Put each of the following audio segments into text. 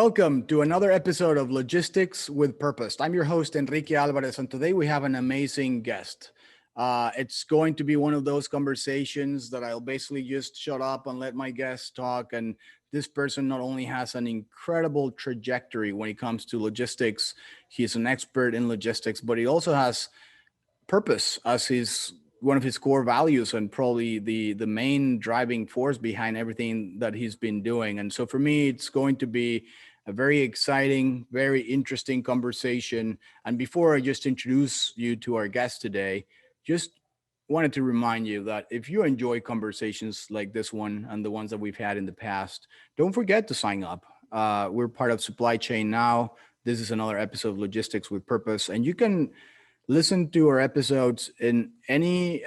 Welcome to another episode of Logistics with Purpose. I'm your host, Enrique Alvarez, and today we have an amazing guest. It's going to be one of those conversations that I'll basically just shut up and let my guests talk. And this person not only has an incredible trajectory when it comes to logistics, he's an expert in logistics, but he also has purpose as his one of his core values and probably the main driving force behind everything that he's been doing. And so for me, it's going to be a very exciting, very interesting conversation. And before I just introduce you to our guest today, just wanted to remind you that if you enjoy conversations like this one and the ones that we've had in the past, don't forget to sign up. We're part of Supply Chain Now. This is another episode of Logistics with Purpose, and you can listen to our episodes in any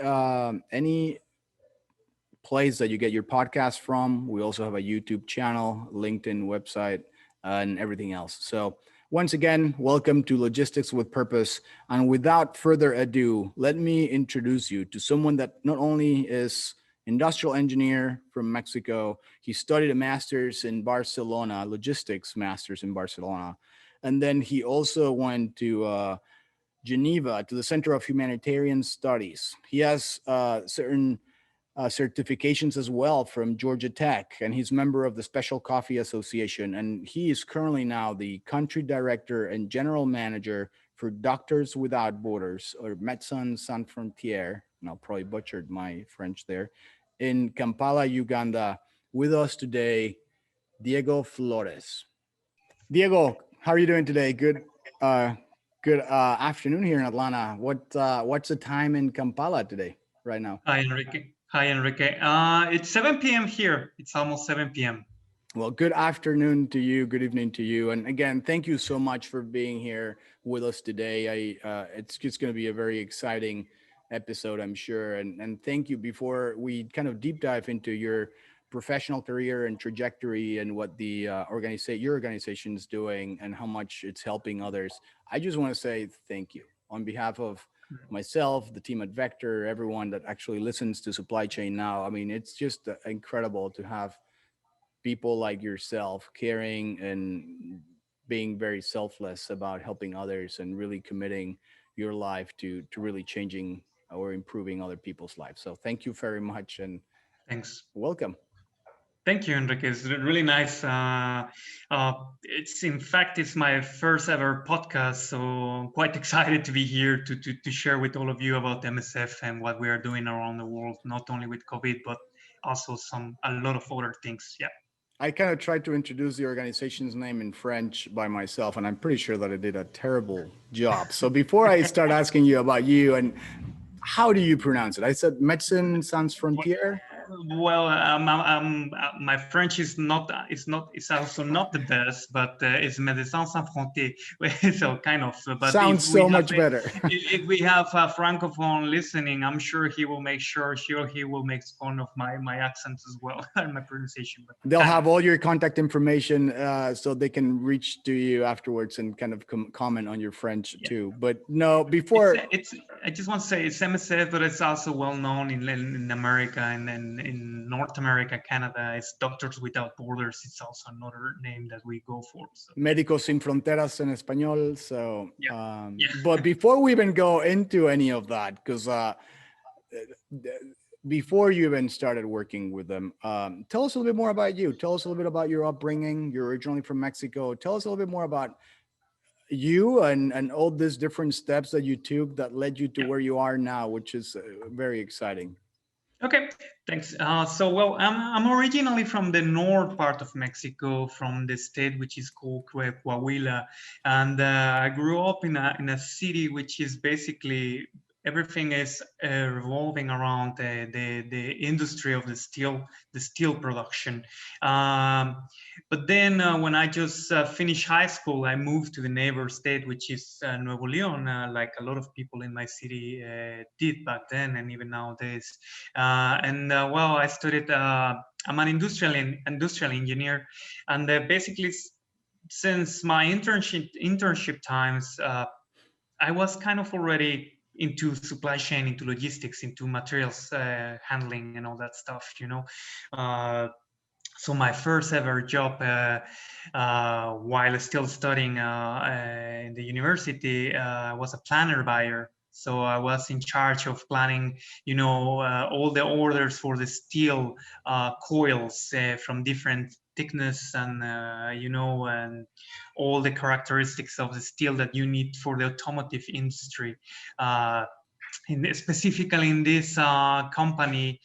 place that you get your podcast from. We also have a YouTube channel, LinkedIn website, and everything else. So once again, welcome to Logistics with Purpose. And without further ado, let me introduce you to someone that not only is industrial engineer from Mexico, he studied a master's in Barcelona, logistics master's in Barcelona. And then he also went to Geneva to the Center of Humanitarian Studies. He has certain certifications as well from Georgia Tech, and he's member of the Special Coffee Association. And he is currently now the country director and general manager for Doctors Without Borders, or Medecins Sans Frontieres. And I'll probably butchered my French there, in Kampala, Uganda. With us today, Diego Flores. Diego, how are you doing today? Good afternoon here in Atlanta. What's the time in Kampala today, right now? Hi, Enrique. It's 7 p.m. here. It's almost 7 p.m. Well, good afternoon to you. Good evening to you. And again, thank you so much for being here with us today. It's just going to be a very exciting episode, I'm sure. And thank you. Before we kind of deep dive into your professional career and trajectory and what the your organization is doing and how much it's helping others, I just want to say thank you on behalf of myself, the team at Vector, everyone that actually listens to Supply Chain Now. I mean, it's just incredible to have people like yourself caring and being very selfless about helping others and really committing your life to really changing or improving other people's lives. So thank you very much and Thanks. welcome. Thank you, Enrique. It's really nice. It's my first ever podcast, so I'm quite excited to be here to share with all of you about MSF and what we are doing around the world, not only with COVID, but also a lot of other things. Yeah. I kind of tried to introduce the organization's name in French by myself, and I'm pretty sure that I did a terrible job. So before I start asking you about you and how do you pronounce it? I said Medecins Sans Frontieres. Well, my French is also not the best, but it's Medecins Sans Frontieres, so kind of. But sounds so much better. If we have a francophone listening, I'm sure he will make fun of my accent as well and my pronunciation. But they'll have all your contact information, so they can reach to you afterwards and kind of comment on your French too. But no, before I just want to say it's MSF, but it's also well known in America and in North America, Canada. It's Doctors Without Borders. It's also another name that we go for. So. Médicos Sin Fronteras en español. So, but before we even go into any of that, because before you even started working with them, tell us a little bit more about you. Tell us a little bit about your upbringing. You're originally from Mexico. Tell us a little bit more about you and all these different steps that you took that led you to where you are now, which is very exciting. Okay, thanks. I'm originally from the north part of Mexico, from the state which is called Coahuila, and I grew up in a city which is basically everything is revolving around the industry of the steel production. But then when I just finished high school, I moved to the neighbor state, which is Nuevo León, like a lot of people in my city did back then and even nowadays. I studied, I'm an industrial engineer, and basically since my internship times, I was kind of already into supply chain, into logistics, into materials handling and all that stuff, So my first ever job while still studying in the university was a planner buyer. So I was in charge of planning, all the orders for the steel coils from different thickness and, and all the characteristics of the steel that you need for the automotive industry. Uh, Specifically in this company,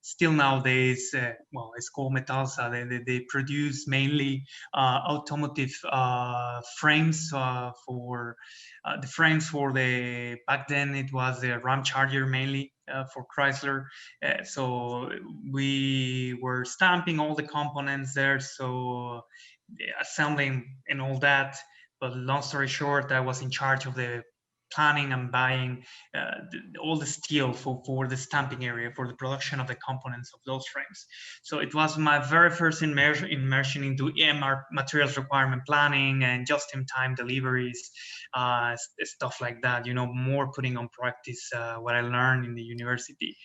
still nowadays, well, it's called Metalsa. They produce mainly automotive frames for the frames for the, back then it was the Ram Charger mainly for Chrysler. So we were stamping all the components there, so assembling and all that. But long story short, I was in charge of the planning and buying all the steel for the stamping area for the production of the components of those frames. So it was my very first immersion into EMR, materials requirement planning and just-in-time deliveries, stuff like that. More putting on practice what I learned in the university.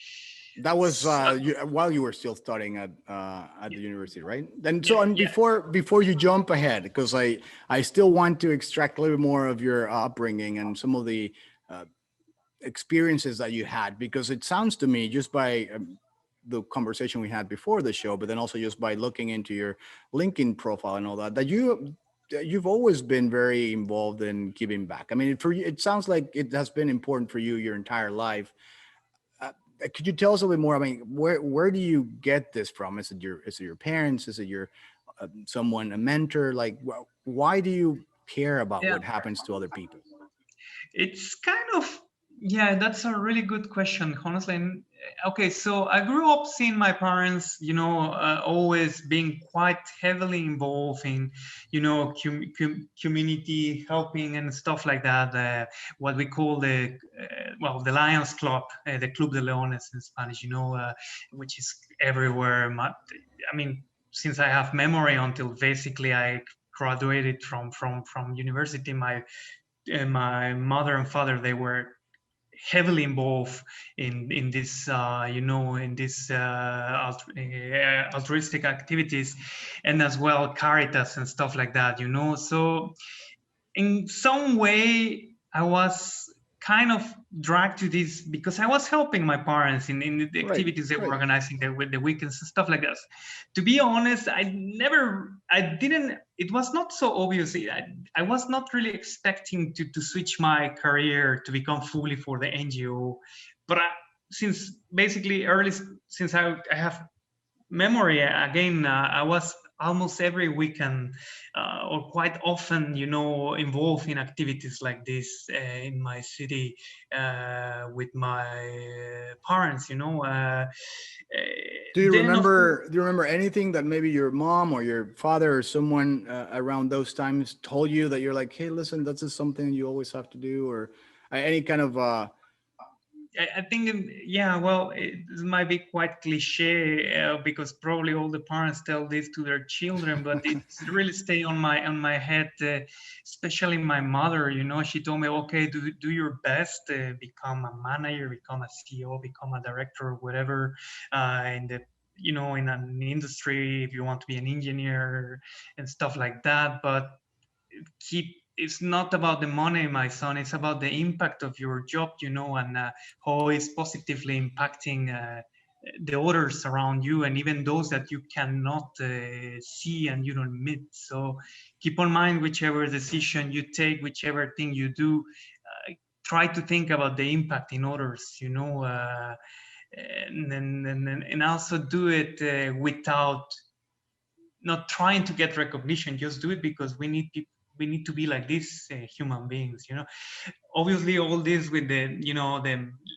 That was So, while you were still studying at the university, right? And yeah, so, and yeah. before you jump ahead, because I still want to extract a little bit more of your upbringing and some of the uh, experiences that you had, because it sounds to me, just by the conversation we had before the show, but then also just by looking into your LinkedIn profile and all that, that you've always been very involved in giving back. I mean, for you, it sounds like it has been important for you your entire life. uh, could you tell us a little bit more? I mean, where do you get this from? Is it your parents? Is it your someone, a mentor? Like, why do you care about Yeah. what happens to other people? It's kind of, yeah, that's a really good question, honestly. And, okay, so I grew up seeing my parents, always being quite heavily involved in, community helping and stuff like that. What we call the Lions Club, the Club de Leones in Spanish, which is everywhere. I mean, since I have memory until basically I graduated from university, my mother and father, they were heavily involved in this in this altruistic activities, and as well Caritas and stuff like that. So in some way I was kind of dragged to this because I was helping my parents in the Right, activities they were right. organizing there with the weekends and stuff like that. To be honest, I didn't, it was not so obvious. I was not really expecting to switch my career to become fully for the NGO. But since basically early, since I have memory again, I was almost every weekend or quite often, involved in activities like this in my city with my parents. Then of course, Do you remember anything that maybe your mom or your father or someone around those times told you that you're like, hey, listen, this is something you always have to do, or any kind of I think, yeah, well, it might be quite cliche because probably all the parents tell this to their children, but it's really stay on my head, especially my mother. She told me, okay, do your best, become a manager, become a CEO, become a director, or whatever, in the in an industry, if you want to be an engineer and stuff like that, but keep, it's not about the money, my son, it's about the impact of your job, and how it's positively impacting the others around you, and even those that you cannot see and you don't meet. So keep in mind, whichever decision you take, whichever thing you do, try to think about the impact in others, and also do it without not trying to get recognition. Just do it because we need people, we need to be like these human beings. Obviously all this with the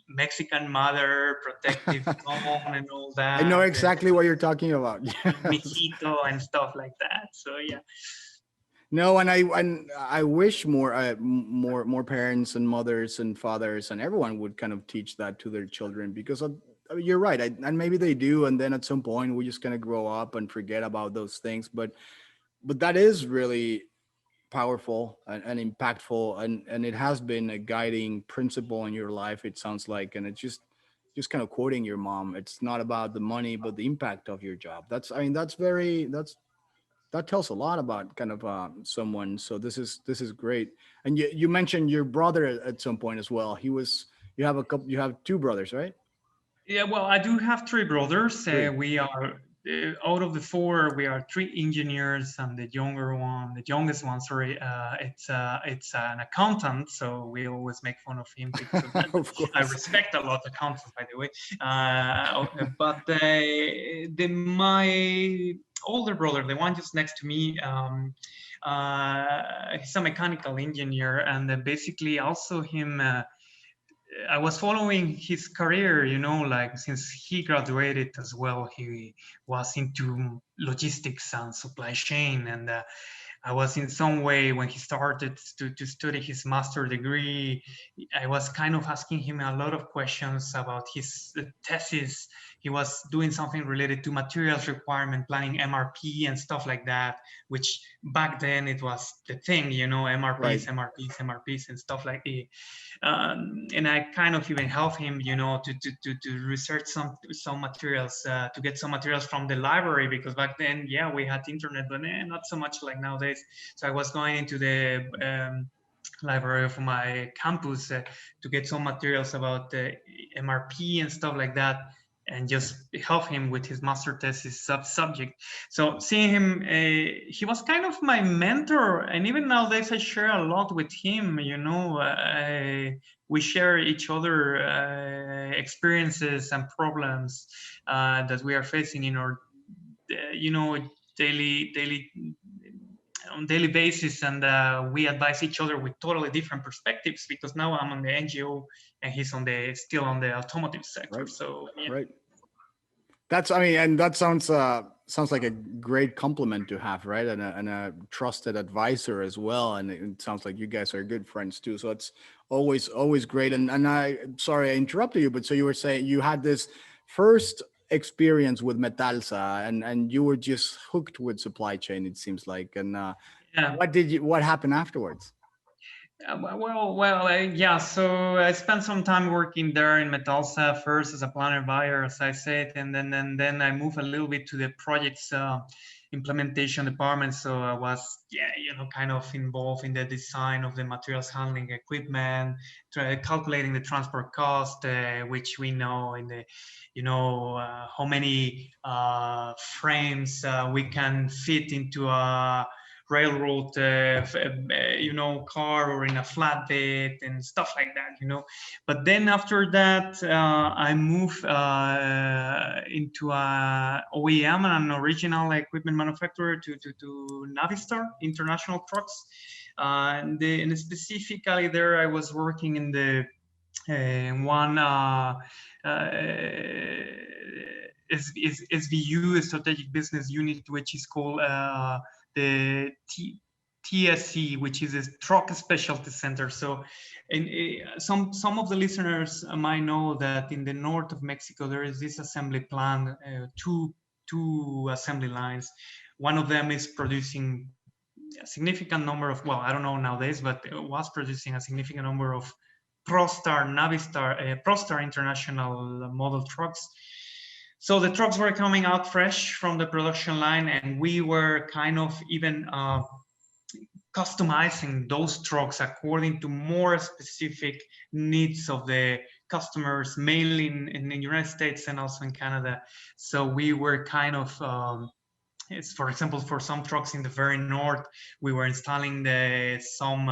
Mexican mother protective tone and all I know that, exactly what you're talking about. Yes. mijito and stuff like that. So yeah. No, and I wish more parents and mothers and fathers and everyone would kind of teach that to their children, because I mean, you're right. And maybe they do, and then at some point we just kind of grow up and forget about those things. But that is really powerful and impactful, and it has been a guiding principle in your life, it sounds like. And it's just just kind of quoting your mom, it's not about the money, but the impact of your job. That's, I mean, that's very, that tells a lot about kind of someone. So this is great. And you mentioned your brother at some point as well. He was, you have a couple, you have two brothers, right? Yeah, well, I do have three brothers. Three. We are out of the four, we are three engineers, and the youngest one, sorry, it's an accountant. So we always make fun of him because of that. But Of I course. respect a lot accountants, by the way. But my older brother, the one just next to me, he's a mechanical engineer, and basically also him. I was following his career, like since he graduated as well, he was into logistics and supply chain. And I was in some way, when he started to study his master degree, I was kind of asking him a lot of questions about his thesis. He was doing something related to materials requirement planning, MRP and stuff like that, which back then it was the thing, Right. MRPs and stuff like it. And I kind of even help him, to research some materials, to get some materials from the library, because back then, yeah, we had internet, but not so much like nowadays. So I was going into the library of my campus to get some materials about the MRP and stuff like that, and just help him with his master thesis subject. So seeing him, he was kind of my mentor, and even nowadays I share a lot with him. We share each other experiences and problems that we are facing in our, daily on daily basis, and we advise each other with totally different perspectives, because now I'm on the NGO and he's still on the automotive sector. Right. So yeah. Right. That's, I mean, and that sounds like a great compliment to have, right? And a trusted advisor as well. And it sounds like you guys are good friends too. So it's always great. And I, sorry I interrupted you, but so you were saying you had this first experience with Metalsa, and you were just hooked with supply chain, it seems like. And Yeah. what happened afterwards? Yeah. So I spent some time working there in Metalsa, first as a planner buyer, as I said, and then I moved a little bit to the projects implementation department. So I was, yeah, kind of involved in the design of the materials handling equipment, calculating the transport cost, which we know in the, how many frames we can fit into a railroad, car, or in a flatbed and stuff like that. But then after that, I moved into a OEM and an original equipment manufacturer to Navistar International Trucks. And specifically there, I was working in the one SBU, Strategic Business Unit, which is called the TSC, which is a Truck Specialty Center. So, some of the listeners might know that in the north of Mexico there is this assembly plant, two assembly lines. One of them is producing a significant number of, well, I don't know nowadays, but it was producing a significant number of Prostar International model trucks. So the trucks were coming out fresh from the production line, and we were kind of even customizing those trucks according to more specific needs of the customers, mainly in the United States and also in Canada. So we were kind of, it's, for example, for some trucks in the very north, we were installing some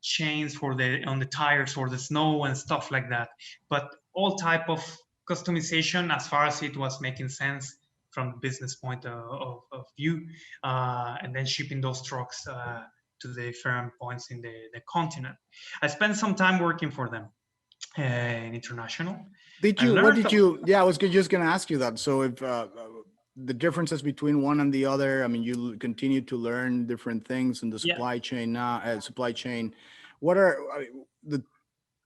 chains on the tires for the snow and stuff like that. But all type of customization as far as it was making sense from the business point of view, and then shipping those trucks to the different points in the continent. I spent some time working for them in international. What did you, yeah, I was just going to ask you that. So if the differences between one and the other, I mean, you continue to learn different things in the supply chain now, what are the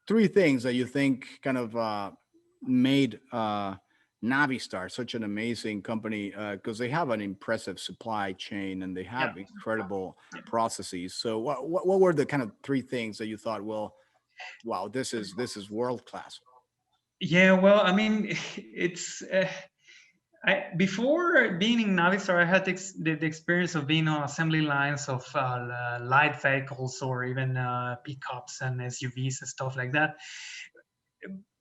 three things that you think kind of made Navistar such an amazing company? Because they have an impressive supply chain and they have incredible processes. So what were the kind of three things that you thought, well, wow, this is world class? Yeah, well, I mean, it's before being in Navistar, I had the experience of being on assembly lines of light vehicles or even pickups and SUVs and stuff like that.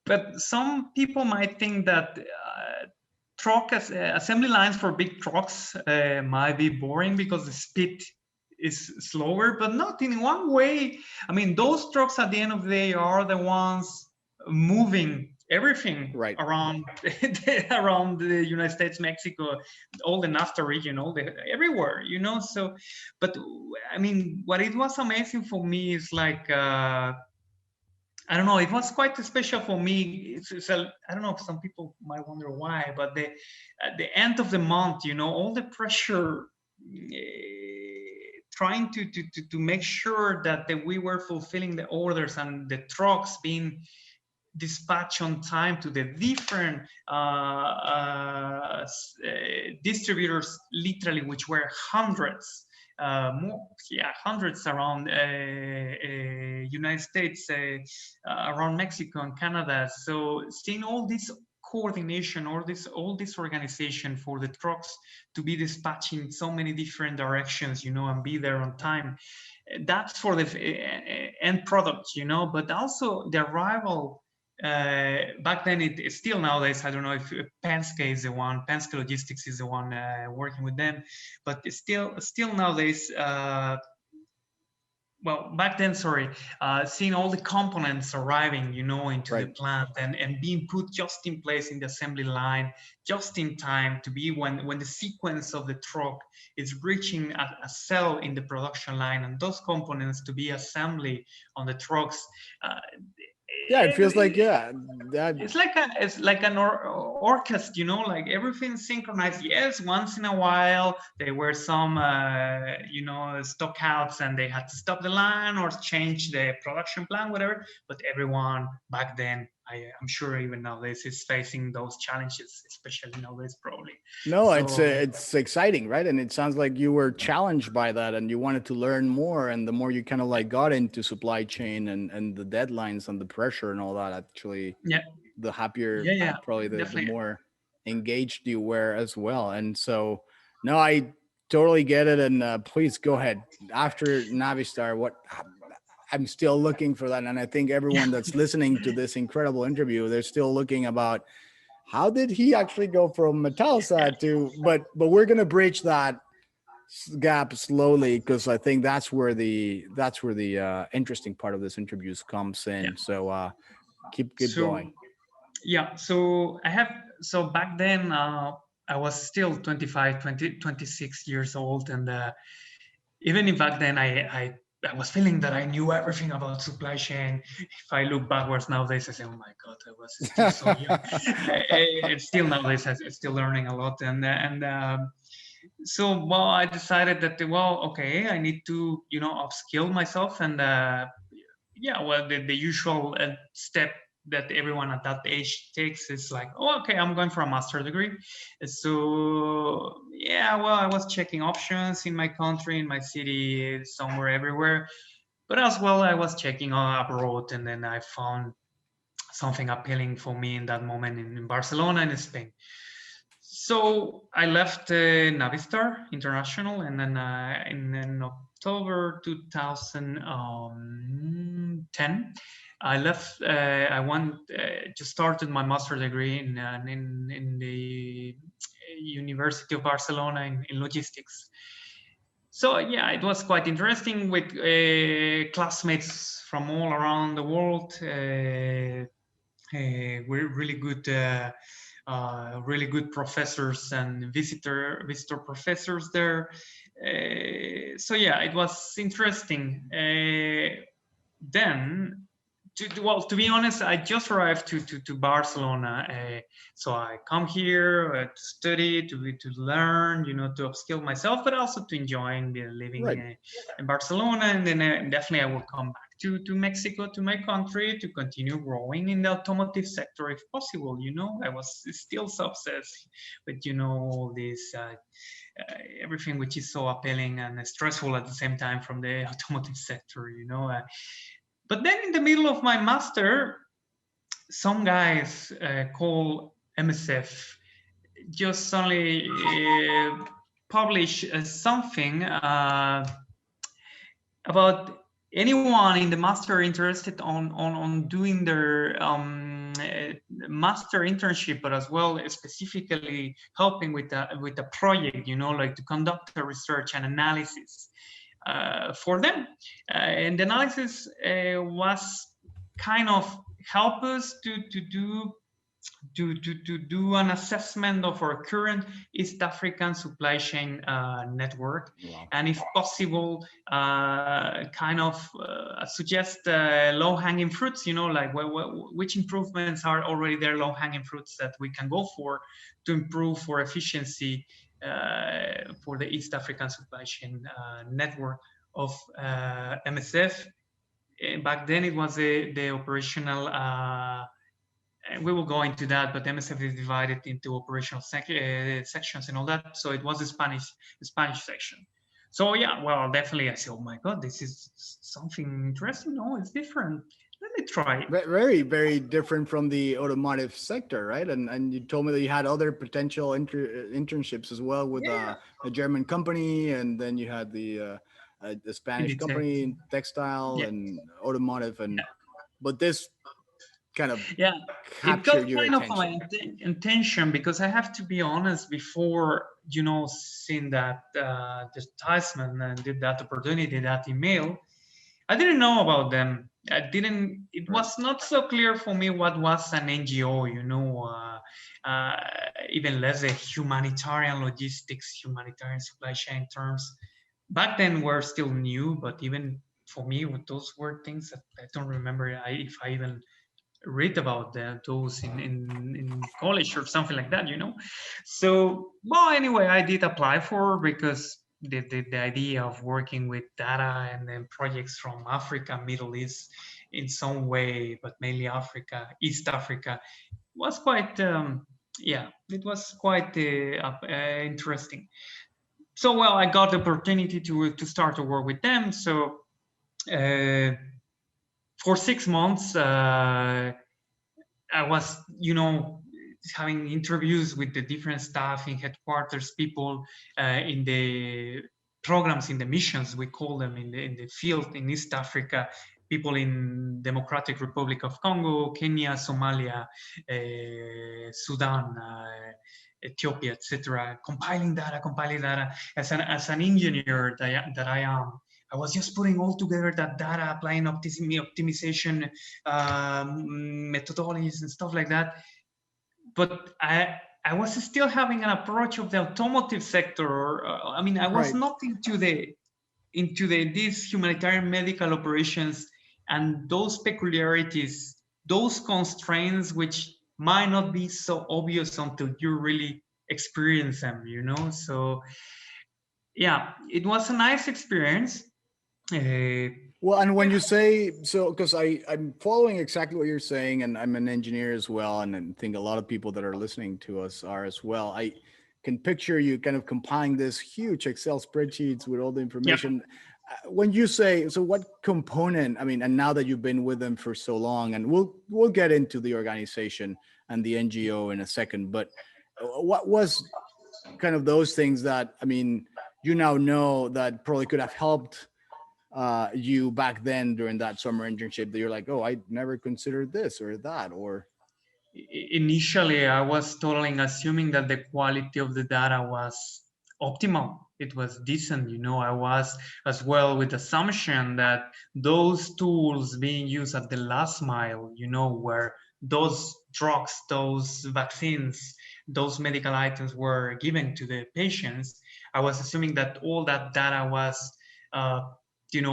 But some people might think that assembly lines for big trucks might be boring because the speed is slower, but not in one way. I mean, those trucks at the end of the day are the ones moving everything Right. around around the United States, Mexico, all the NAFTA region, everywhere, So, but I mean, what it was amazing for me is like. I don't know. It was quite special for me. I don't know if some people might wonder why, but at the end of the month, all the pressure, trying to make sure that we were fulfilling the orders and the trucks being dispatched on time to the different distributors, literally, which were hundreds hundreds around United States, around Mexico and Canada. So seeing all this coordination, all this organization for the trucks to be dispatched in so many different directions, and be there on time. That's for the end product, but also the arrival. Back then, it's still nowadays. I don't know if Penske is the one. Penske Logistics is the one working with them, but it's still nowadays. Well, back then, sorry, seeing all the components arriving, into the Right. plant and being put just in place in the assembly line, just in time to be when the sequence of the truck is reaching a cell in the production line, and those components to be assembly on the trucks. Uh, Yeah, it feels like, yeah, that it's like an orchestra, like everything synchronized. Yes, once in a while there were some stockouts and they had to stop the line or change the production plan, whatever. But everyone back then, I'm sure even nowadays, is facing those challenges, especially nowadays probably. no, So it's exciting, right? And it sounds like you were challenged by that and you wanted to learn more. And the more you kind of like got into supply chain and the deadlines and the pressure and all that, actually, yeah, the happier, yeah, probably the definitely. more engaged you were as well. And so, no, I totally get it. And please go ahead after Navistar. What I'm still looking for that, and I think everyone that's listening to this incredible interview, they're still looking about how did he actually go from Yeah, Metalsa to. But we're gonna bridge that gap slowly because I think that's where the interesting part of this interviews comes yeah. in. So keep So going. yeah, so back then, I was still 25, 20, 26 years old. And even if back then I was feeling that I knew everything about supply chain. If I look backwards nowadays, I say, oh my God, I was still so young. It's still nowadays, I'm still learning a lot. And so, well, I decided that, well, okay, I need to, upskill myself. And yeah, well, the usual step that everyone at that age takes is like, oh, okay, I'm going for a master's degree. So yeah, well, I was checking options in my country, in my city, somewhere, everywhere. But as well, I was checking abroad, and then I found something appealing for me in that moment in Barcelona, in Spain. So I left Navistar International, and then in October 2010, I left. I went just started my master degree in the University of Barcelona in logistics. So yeah, it was quite interesting with classmates from all around the world. We're really good professors and visitor professors there. So yeah, it was interesting. Then, to be honest, I just arrived to Barcelona, so I come here to study, to learn, to upskill myself, but also to enjoy living Right. in Barcelona. And then definitely I will come back to Mexico, to my country, to continue growing in the automotive sector if possible. I was still so obsessed with all this. Everything which is so appealing and stressful at the same time from the automotive sector. But then in the middle of my master, some guys called MSF just only publish something about anyone in the master interested on doing their master internship, but as well specifically helping with the project, like to conduct a research and analysis for them. And the analysis was kind of help us to do an assessment of our current East African supply chain network, Wow. and if possible, kind of suggest low-hanging fruits, like which improvements are already there, low-hanging fruits that we can go for to improve for efficiency for the East African supply chain network of MSF. Back then it was the operational and we will go into that, but MSF is divided into operational sections and all that. So it was the Spanish section. So yeah, well, definitely I said, oh my God, this is something interesting. No, it's different. Let me try it. Very, very different from the automotive sector, right? And you told me that you had other potential internships as well with Yeah, a German company, and then you had the in Spanish the tech. company in textile Yeah, and automotive, and yeah. but this kind of Yeah, it captured got your kind of my attention. intention, because I have to be honest, before seeing that advertisement and did that opportunity, that email, I didn't know about them. I didn't. It Right. was not so clear for me what was an NGO. Even less a humanitarian logistics, humanitarian supply chain terms. Back then were still new, but even for me, those were things that I don't remember if I even read about those in college or something like that. So, well, anyway, I did apply for, because the idea of working with data and then projects from Africa, Middle East in some way, but mainly Africa, East Africa, was quite, yeah, it was quite interesting. So, well, I got the opportunity to start to work with them. So, uh, for 6 months, I was, having interviews with the different staff in headquarters, people in the programs, in the missions, we call them, in the field in East Africa, people in Democratic Republic of Congo, Kenya, Somalia, Sudan, Ethiopia, etc. Compiling data. As an engineer that I am, I was just putting all together that data, applying optimization methodologies and stuff like that. But I was still having an approach of the automotive sector. I mean, I was Right. not into these humanitarian medical operations and those peculiarities, those constraints, which might not be so obvious until you really experience them. So yeah, it was a nice experience. Uh, Well, and when you say so, because I'm following exactly what you're saying, and I'm an engineer as well, and I think a lot of people that are listening to us are as well. I can picture you kind of compiling this huge Excel spreadsheets with all the yeah. information. When you say so, what component? I mean, and now that you've been with them for so long, and we'll get into the organization and the NGO in a second, but what was kind of those things that, I mean, you now know that probably could have helped you back then during that summer internship, that you're like, oh, I never considered this or that, or Initially, I was totally assuming that the quality of the data was optimal. It was decent. I was as well with assumption that those tools being used at the last mile, where those drugs, those vaccines, those medical items were given to the patients. I was assuming that all that data was uh,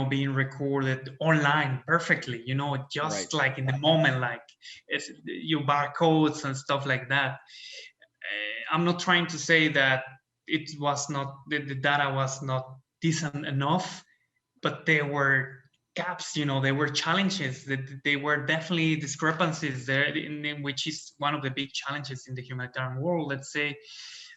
being recorded online perfectly, right, just like in the moment, like your barcodes and stuff like that. I'm not trying to say that it was not, the data was not decent enough, but they were. gaps, there were challenges, that they were definitely discrepancies there, which is one of the big challenges in the humanitarian world, let's say.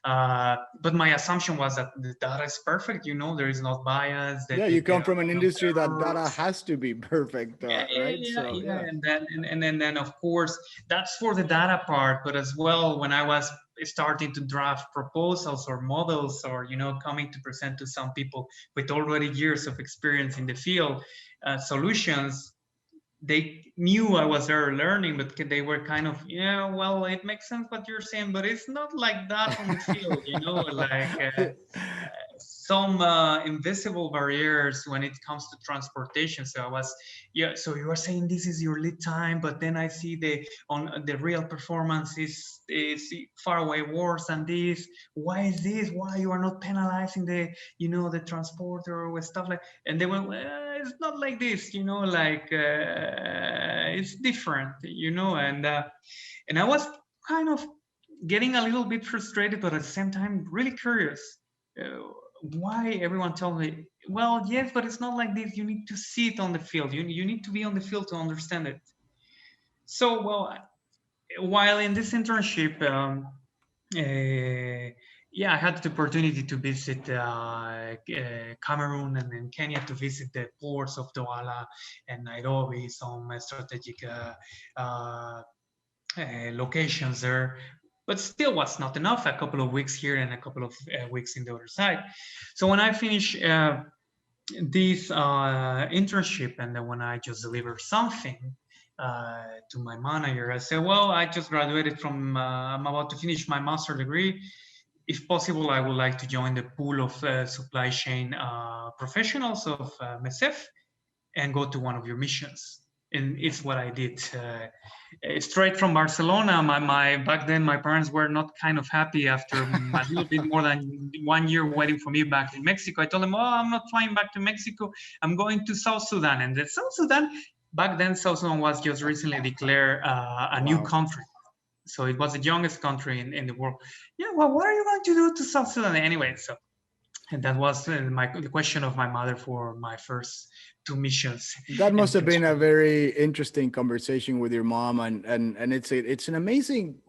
But my assumption was that the data is perfect, there is no bias, that Yeah, you there come are from an no industry that data errors. has to be perfect, Yeah, yeah, right? yeah, So yeah. yeah. And then of course that's for the data part, but as well when I was starting to draft proposals or models, or coming to present to some people with already years of experience in the field, solutions, they knew I was there learning, but they were kind of, yeah, well, it makes sense what you're saying, but it's not like that on the field, like some invisible barriers when it comes to transportation. So I was, yeah. So you are saying this is your lead time, but then I see the real performance is far away worse than this. Why is this? Why you are not penalizing the transporter or stuff like? And they went, well, it's not like this, like it's different, and I was kind of getting a little bit frustrated, but at the same time really curious. Uh, why everyone told me, well, yes, but it's not like this. You need to see it on the field. You need to be on the field to understand it. So, well, while in this internship, yeah, I had the opportunity to visit Cameroon and then Kenya, to visit the ports of Douala and Nairobi, some strategic uh, locations there. But still was not enough. A couple of weeks here and a couple of weeks in the other side. So when I finished this internship, and then when I just deliver something to my manager, I said, well, I just graduated from, I'm about to finish my master degree. If possible, I would like to join the pool of supply chain professionals of MESEF and go to one of your missions. And it's what I did. Straight from Barcelona, my back then my parents were not kind of happy after a little bit more than 1 year waiting for me back in Mexico. I told them, oh, I'm not flying back to Mexico. I'm going to South Sudan. And the South Sudan, back then South Sudan was just recently declared a new Wow. country. So it was the youngest country in the world. Yeah, well, what are you going to do to South Sudan anyway? So, and that was the question of my mother for my first two missions. That And must have been a very interesting conversation with your mom, and it's an amazing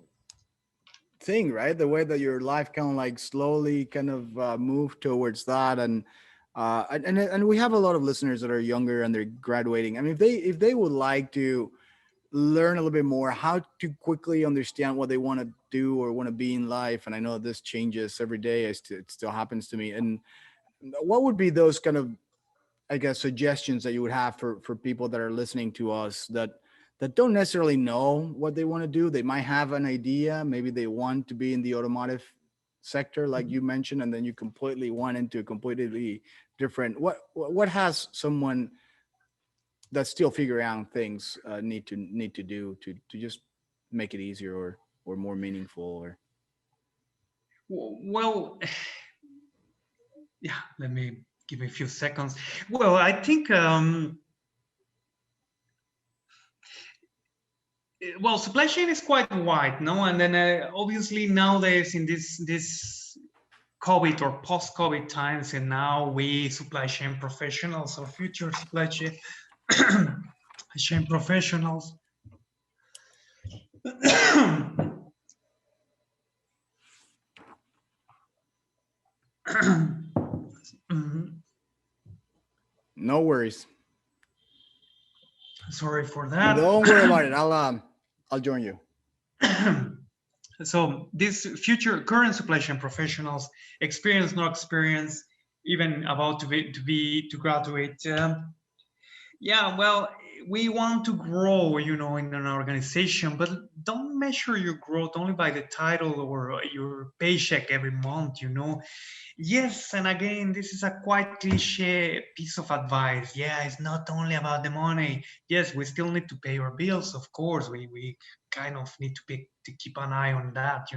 thing, right? The way that your life kind of like slowly kind of moved towards that, and we have a lot of listeners that are younger and they're graduating. I mean, if they would like to learn a little bit more how to quickly understand what they want to do or want to be in life, and I know this changes every day, it still happens to me. And what would be those kind of, I guess, suggestions that you would have for people that are listening to us that don't necessarily know what they want to do? They might have an idea, maybe they want to be in the automotive sector, like you mentioned, and then you completely went into a completely different. What has someone that's still figuring out things need to do to just make it easier or more meaningful? Or well, yeah, let me give me a few seconds. Well, I think well, supply chain is quite wide, no? And then obviously nowadays in this COVID or post-COVID times, and now we supply chain professionals or future supply chain professionals. Mhm. no worries, Sorry for that. don't worry about it. I'll join you. So these future current supply chain professionals, experience, no experience, even about to graduate. Yeah, well, we want to grow, in an organization, but don't measure your growth only by the title or your paycheck every month. Yes, and again, this is a quite cliche piece of advice. Yeah, it's not only about the money. Yes, we still need to pay our bills, of course. We kind of need to keep an eye on that.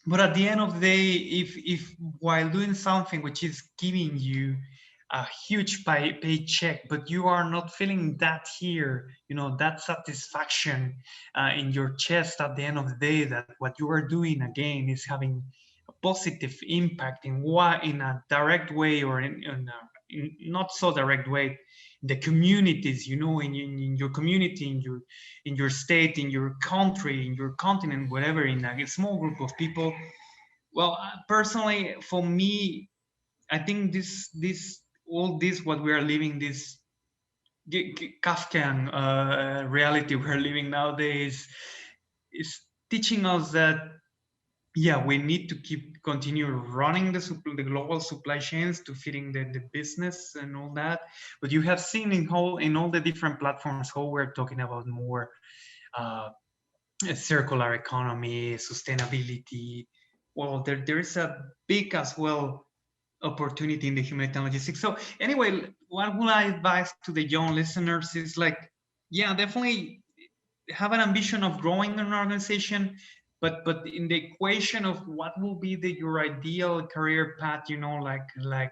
But at the end of the day, if while doing something which is giving you a huge paycheck, but you are not feeling that here, that satisfaction in your chest at the end of the day, that what you are doing again is having a positive impact in a direct way or in a in not so direct way, the communities, you know, in your community, in your state, in your country, in your continent, whatever, in a small group of people. Well, personally, for me, I think this all this what we are living, this Kafkian reality we're living nowadays, is teaching us that, yeah, we need to continue running the global supply chains to feeding the business and all that. But you have seen in all the different platforms how we're talking about more uh, a circular economy, sustainability. Well, there is a big as well opportunity in the humanitarian logistics. So anyway, what would I advise to the young listeners is like, yeah, definitely have an ambition of growing an organization, but in the equation of what will be your ideal career path, you know, like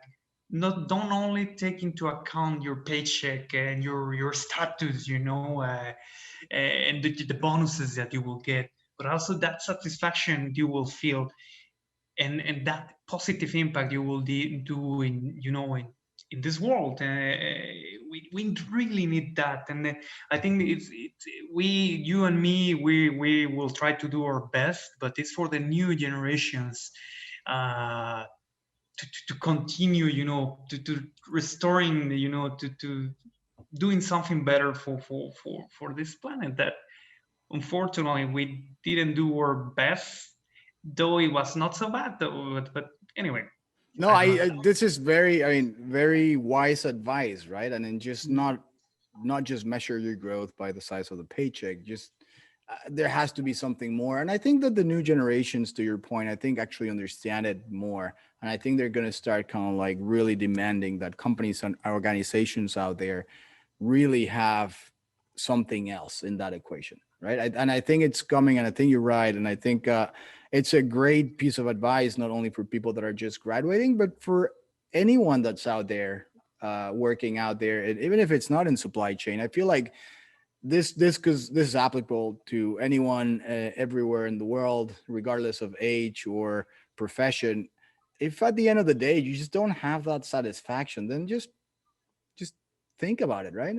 not don't only take into account your paycheck and your status, you know, and the bonuses that you will get, but also that satisfaction you will feel, and that positive impact you will do in, you know, in this world. We really need that, and I think we, you and me, we will try to do our best, but it's for the new generations uh, to continue, you know, to restoring, you know, to doing something better for this planet that unfortunately we didn't do our best, though it was not so bad though. But anyway, No, I don't know. I this is very, I mean, very wise advice, right? And then just not just measure your growth by the size of the paycheck. Just there has to be something more. And I think that the new generations, to your point, I think actually understand it more. And I think they're going to start kind of like really demanding that companies and organizations out there really have something else in that equation, right? And I think it's coming, and I think you're right. And I think it's a great piece of advice, not only for people that are just graduating, but for anyone that's out there working out there, and even if it's not in supply chain. I feel like this because this is applicable to anyone everywhere in the world, regardless of age or profession. If at the end of the day you just don't have that satisfaction, then just think about it, right?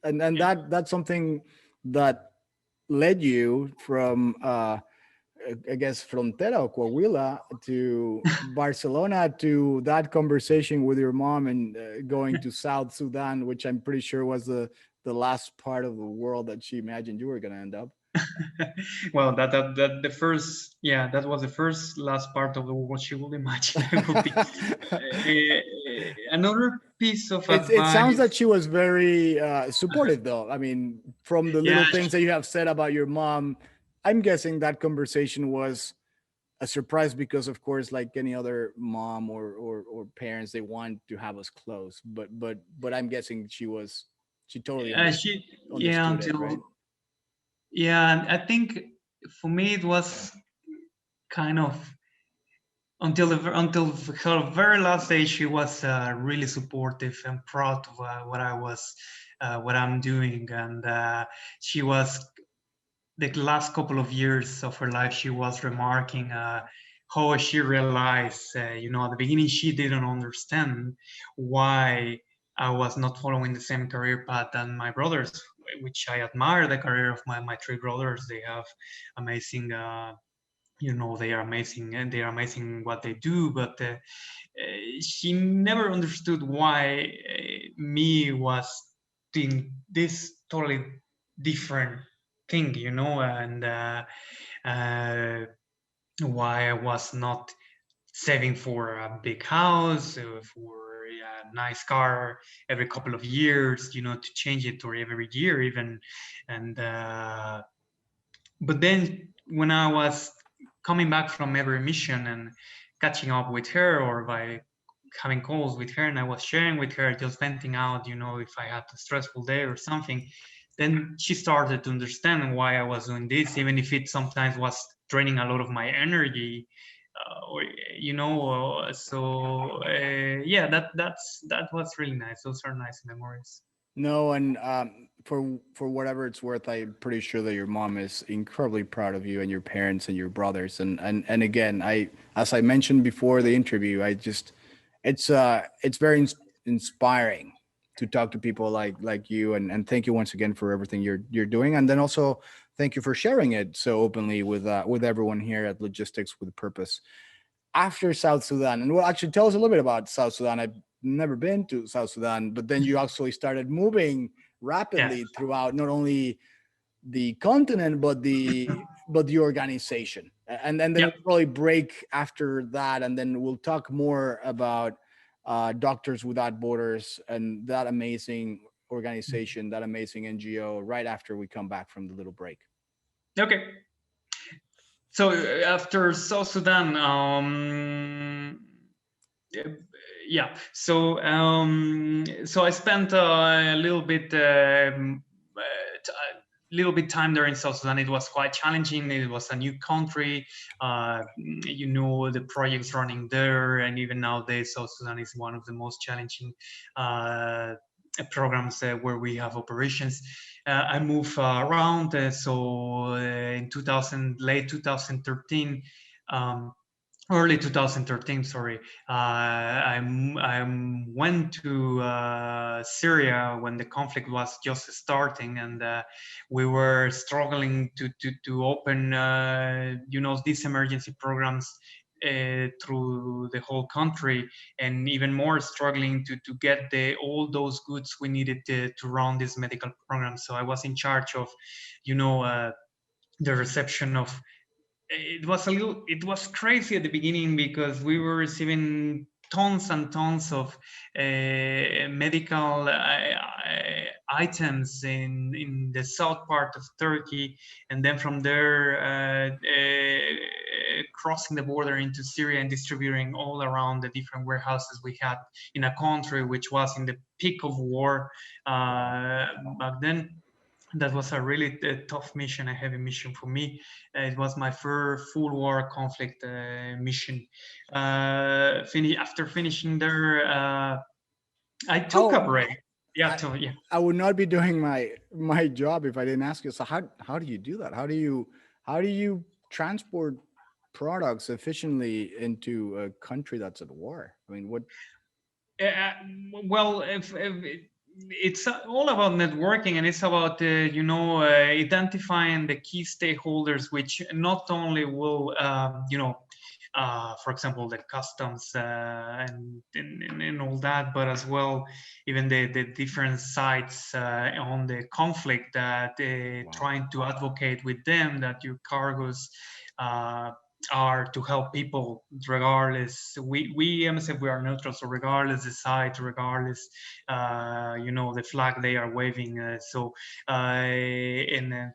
And Yeah. that's something that led you from I guess Frontera or Coahuila to Barcelona, to that conversation with your mom, and going to South Sudan, which I'm pretty sure was the last part of the world that she imagined you were going to end up. Well, that the first, yeah, that was the first last part of the what she would imagine. I will be another piece of It sounds that advice. she was very supportive, though. I mean, from the Yeah, little things that you have said about your mom, I'm guessing that conversation was a surprise because, of course, like any other mom or parents, they want to have us close. But I'm guessing she totally she, yeah, understood it, right? until, yeah, I think for me it was kind of until her very last day. She was really supportive and proud of what I was, what I'm doing, and she was, the last couple of years of her life, she was remarking how she realized, you know, at the beginning she didn't understand why I was not following the same career path than my brothers, which I admire the career of my three brothers. They have amazing, you know, they are amazing, and they are amazing what they do. But she never understood why me was doing this totally different thing, you know, and uh, why I was not saving for a big house, for a nice car every couple of years, you know, to change it, or every year even. And but then when I was coming back from every mission and catching up with her, or by having calls with her, and I was sharing with her, just venting out, you know, if I had a stressful day or something, then she started to understand why I was doing this, even if it sometimes was draining a lot of my energy. Or, you know, so yeah, that was really nice. Those are nice memories. No, and for whatever it's worth, I'm pretty sure that your mom is incredibly proud of you and your parents and your brothers. And again, I, as I mentioned before the interview, I just it's very inspiring to talk to people like you, and thank you once again for everything you're doing, and then also thank you for sharing it so openly with everyone here at Logistics with Purpose. After South Sudan, and well, actually, tell us a little bit about South Sudan. I've never been to South Sudan, but then you actually started moving Yeah. rapidly throughout not only the continent but the organization, and then Yeah. we'll probably break after that, and then we'll talk more about Doctors Without Borders and that amazing organization, that amazing NGO, right after we come back from the little break. Okay. So after South Sudan, yeah. So I spent a little bit. Little bit time there in South Sudan. It was quite challenging. It was a new country. The projects running there, and even nowadays, South Sudan is one of the most challenging programs where we have operations. I moved around. In late 2013. Early 2013, sorry. I went to Syria when the conflict was just starting, and we were struggling to open, these emergency programs through the whole country, and even more struggling to get all those goods we needed to run this medical program. So I was in charge of, the reception of. It was crazy at the beginning because we were receiving tons and tons of medical items in the south part of Turkey, and then from there crossing the border into Syria and distributing all around the different warehouses we had in a country which was in the peak of war back then. That was a really tough mission, a heavy mission for me. It was my first full war conflict mission. After finishing there, I took a How break. Yeah, I, I would not be doing my job if I didn't ask you. So how do you do that? How do you transport products efficiently into a country that's at war? I mean, what? Uh, well, if it's all about networking, and it's about identifying the key stakeholders, which not only will for example, the customs and all that, but as well even the different sides on the conflict that Wow. trying to advocate with them that your cargoes are to help people regardless. We MSF, we are neutral, so regardless the side, regardless the flag they are waving, and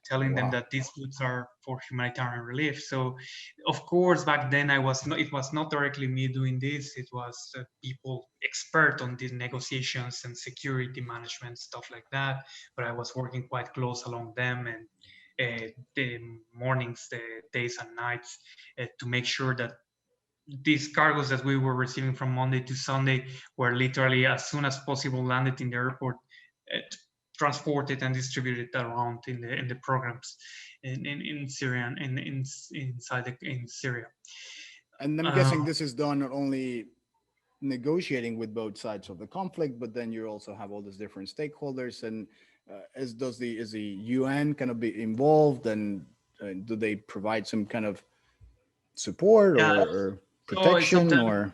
telling them Wow. that these goods are for humanitarian relief. So of course back then it was not directly me doing this, it was people expert on these negotiations and security management, stuff like that, but I was working quite close along them, and the mornings, the days and nights, to make sure that these cargoes that we were receiving from Monday to Sunday were literally as soon as possible landed in the airport, uh, transported and distributed around in the programs in Syria and in Syria. And I'm guessing this is done not only negotiating with both sides of the conflict, but then you also have all these different stakeholders. And is the UN kind of be involved, and do they provide some kind of support Yeah, or so protection sometimes or?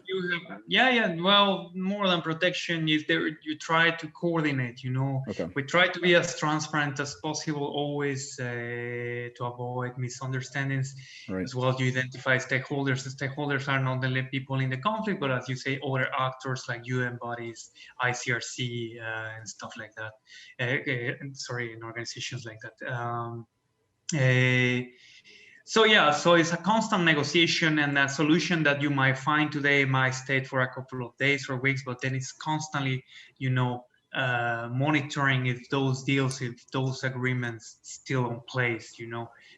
yeah. Well, more than protection is there. You try to coordinate. Okay. We try to be as transparent as possible, always to avoid misunderstandings. Right. As well, you identify stakeholders. The stakeholders are not only people in the conflict, but as you say, other actors like UN bodies, ICRC, and stuff like that. And organizations like that. Uh, so it's a constant negotiation, and a solution that you might find today might stay for a couple of days or weeks, but then it's constantly, monitoring if those deals, if those agreements still in place,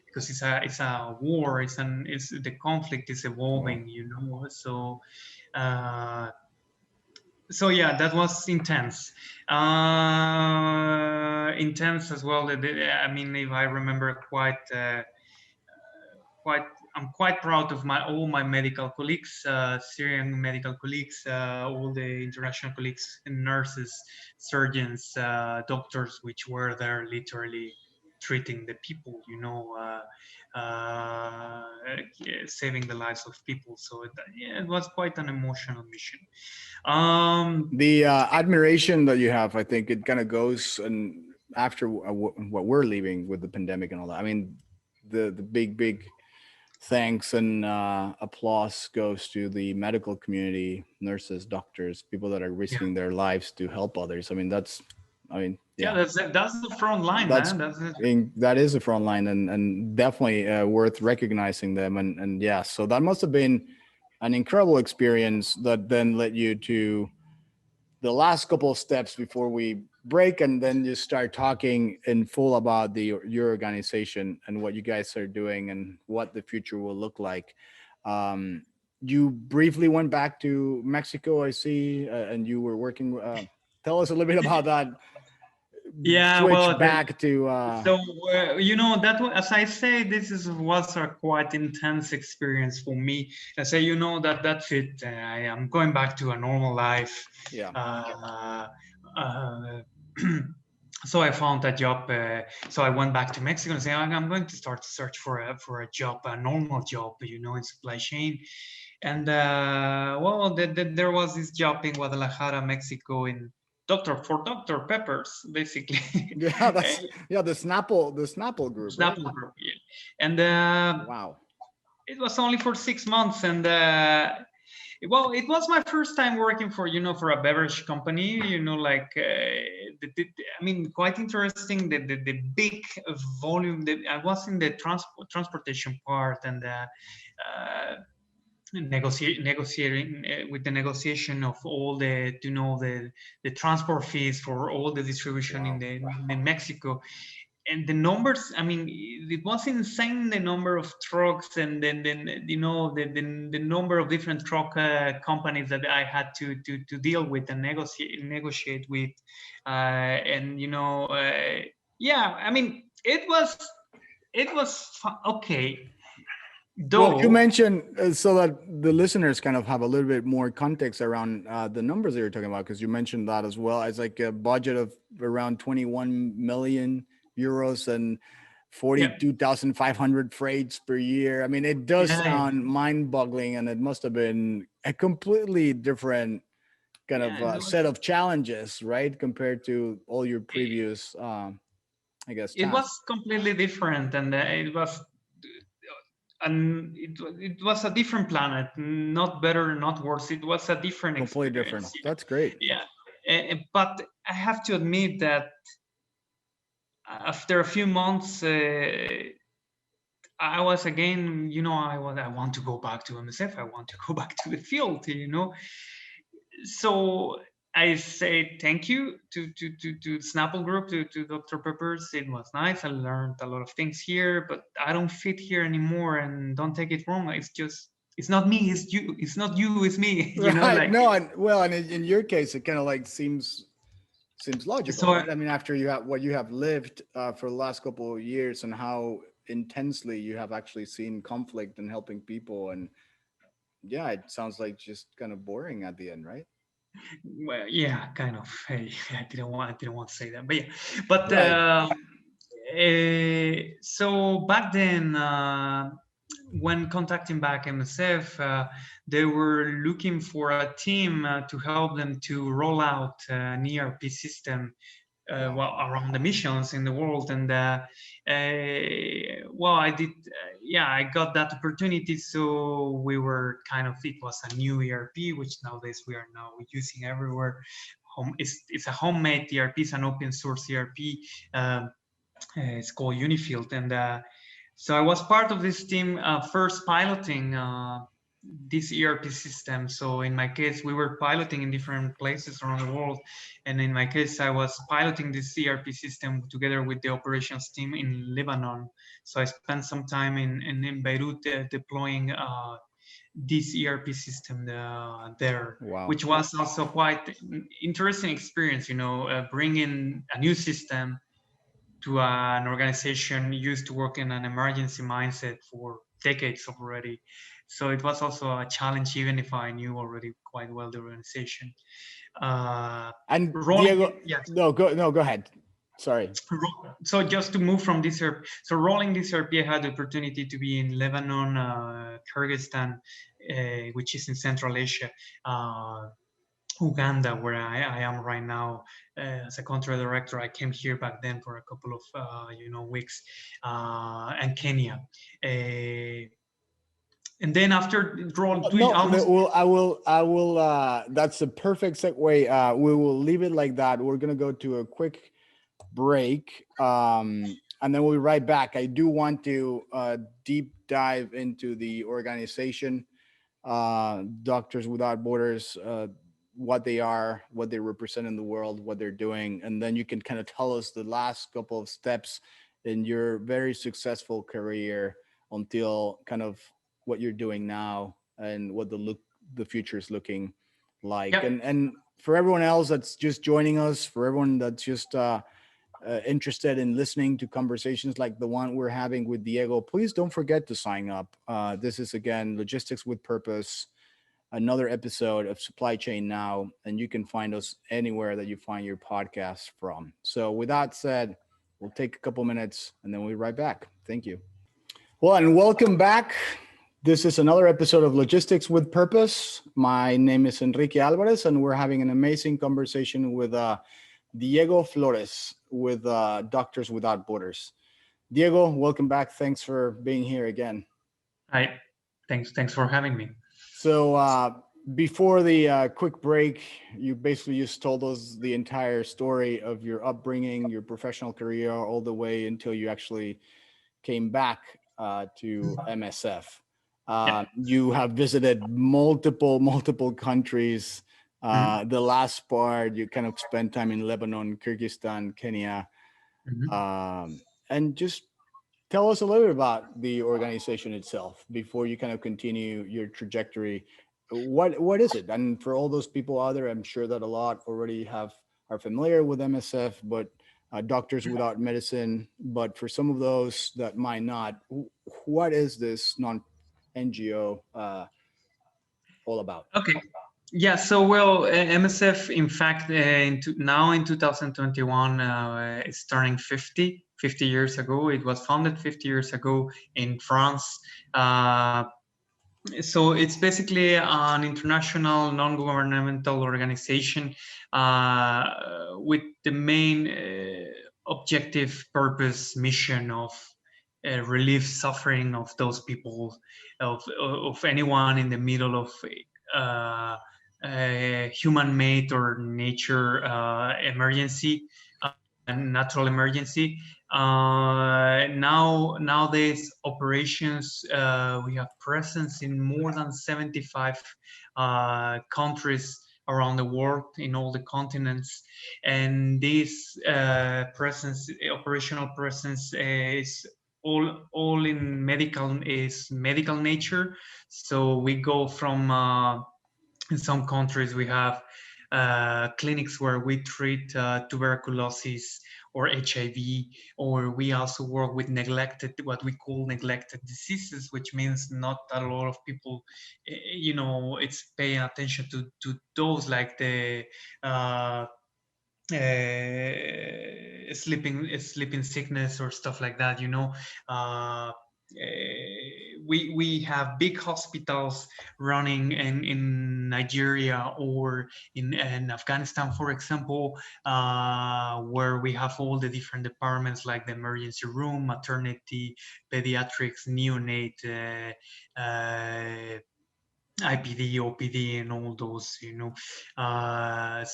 because it's a war, it's the conflict is Wow. evolving, uh, so yeah, that was intense. Intense as well. I mean, if I remember quite I'm quite proud of all my medical colleagues, Syrian medical colleagues, all the international colleagues, and nurses, surgeons, doctors, which were there literally treating the people, saving the lives of people. So yeah, it was quite an emotional mission. The admiration that you have, I think it kind of goes and after what we're leaving with the pandemic and all that. I mean, the big thanks and applause goes to the medical community, nurses, doctors, people that are Yeah, risking their lives to help others. I mean, yeah, yeah, that's the front line, that's man. That's it. that is a front line and definitely worth recognizing them. And yeah, so that must have been an incredible experience that then led you to the last couple of steps before we break and then just start talking in full about your organization and what you guys are doing and what the future will look like. You briefly went back to Mexico, I see, and you were working. Tell us a little bit about that Yeah, switch well, back to. so as I say, was a quite intense experience for me. I say, that's it. I am going back to a normal life. Yeah. Uh, uh, so I found a job. So I went back to Mexico and say, I'm going to start to search for a job, a normal job, in supply chain. And there was this job in Guadalajara, Mexico, in Dr. Peppers, basically. Yeah, the Snapple group, right? Snapple Group, yeah. And Wow. it was only for 6 months, and it was my first time working for a beverage company. Like I mean, quite interesting. The big volume. I was in the transportation part, and negotiating with the negotiation of all the transport fees for all the distribution Wow. in Mexico. And the numbers, I mean, it was insane, the number of trucks, and then the number of different truck companies that I had to deal with and negotiate with. And yeah, I mean, it was okay. Well, you Though, mentioned so that the listeners kind of have a little bit more context around the numbers that you're talking about, because you mentioned that as well as like a budget of around 21 million euros and yeah, 42,500 freights per year. I mean, it does yeah, sound mind-boggling, and it must have been a completely different kind of yeah, it set was. of challenges, right, compared to all your previous, I guess, It was tasks. completely different, and it was a different planet, not better, not worse. It was a different Completely experience. different. That's great. Yeah, but I have to admit that after a few months, I was again, I want to go back to MSF. I want to go back to the field. So I say thank you to Snapple Group, to Dr. Peppers. It was nice. I learned a lot of things here, but I don't fit here anymore. And don't take it wrong. It's not me. It's you. It's not you. It's me. Right. Like No, and well, and in your case, it kind of like seems logical, so. right? I mean, after you have what you have lived for the last couple of years and how intensely you have actually seen conflict and helping people, and yeah, it sounds like just kind of boring at the end, right? Well, yeah, kind of. Hey, I didn't want to say that, but yeah. But Right. so back then, when contacting back MSF, they were looking for a team to help them to roll out an ERP system Wow. around the missions in the world. And I did, yeah, I got that opportunity. So we were it was a new ERP, which nowadays we are now using everywhere. It's a homemade ERP, it's an open source ERP. It's called Unifield. And so I was part of this team first piloting this ERP system. So in my case, we were piloting in different places around the world. And in my case, I was piloting this ERP system together with the operations team in Lebanon. So I spent some time in Beirut deploying this ERP system there, Wow. which was also quite interesting experience, bringing a new system to an organization used to work in an emergency mindset for decades already. So it was also a challenge, even if I knew already quite well the organization. And Rolling, Diego, yes. no, go ahead. Sorry. So just to move from this ERP, so rolling this ERP, I had the opportunity to be in Lebanon, Kyrgyzstan, which is in Central Asia, Uganda, where I am right now as a country director. I came here back then for a couple of weeks, and Kenya. And then after roll No, almost. I will. That's a perfect segue. We will leave it like that. We're gonna go to a quick break, and then we'll be right back. I do want to deep dive into the organization, Doctors Without Borders, what they are, what they represent in the world, what they're doing, and then you can kind of tell us the last couple of steps in your very successful career until kind of what you're doing now and what the future is looking like. Yeah. And for everyone else that's just joining us, for everyone that's just interested in listening to conversations like the one we're having with Diego, please don't forget to sign up. This is again Logistics with Purpose, another episode of Supply Chain Now, and you can find us anywhere that you find your podcast from. So, with that said, we'll take a couple minutes and then we'll be right back. Thank you. Well, and welcome back. This is another episode of Logistics with Purpose. My name is Enrique Alvarez, and we're having an amazing conversation with Diego Flores with Doctors Without Borders. Diego, welcome back. Thanks for being here again. Hi. Thanks for having me. So before the quick break, you basically just told us the entire story of your upbringing, your professional career, all the way until you actually came back to MSF. Yeah. You have visited multiple countries. The last part, you kind of spent time in Lebanon, Kyrgyzstan, Kenya, and just tell us a little bit about the organization itself before you kind of continue your trajectory. What is it? And for all those people out there, I'm sure that a lot already are familiar with MSF, but Doctors Without Medicine. But for some of those that might not, what is this non-NGO all about? Okay. Yeah, so well, MSF, in fact, now in 2021, it's turning 50 years ago. It was founded 50 years ago in France. So it's basically an international non-governmental organization with the main objective, purpose, mission of relieve suffering of those people, of anyone in the middle of uh, human-made or nature emergency, natural emergency. Nowadays, operations, we have presence in more than 75 countries around the world, in all the continents, and this operational presence is all in medical nature. So we go from in some countries we have clinics where we treat tuberculosis or HIV, or we also work with what we call neglected diseases, which means not a lot of people, it's paying attention to those, like the sleeping sickness or stuff like that. We have big hospitals running in Nigeria or in Afghanistan, for example, where we have all the different departments, like the emergency room, maternity, pediatrics, neonate, IPD, OPD, and all those,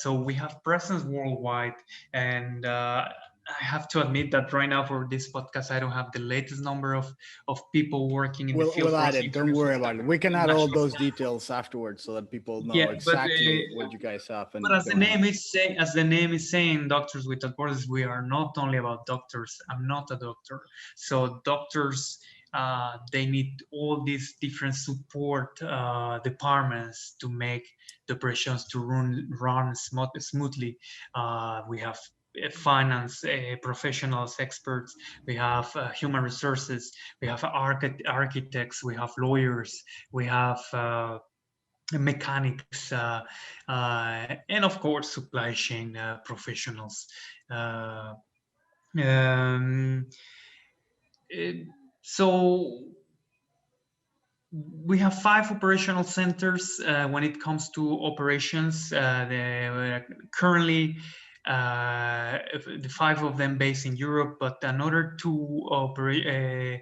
so we have presence worldwide, and I have to admit that right now for this podcast, I don't have the latest number of people working in the field. We'll for add us it. in Don't terms of worry about it. We can add all national. those details afterwards so that people Yeah, know but exactly what you guys have and but as the don't have. name is saying, Doctors Without Borders, we are not only about doctors. I'm not a doctor, so doctors, they need all these different support departments to make the operations to run smoothly. We have finance professionals, experts, we have human resources, we have architects, we have lawyers, we have mechanics, and of course supply chain professionals. Uh, um, so we have 5 operational centers when it comes to operations. Currently, the 5 of them based in Europe, but another 2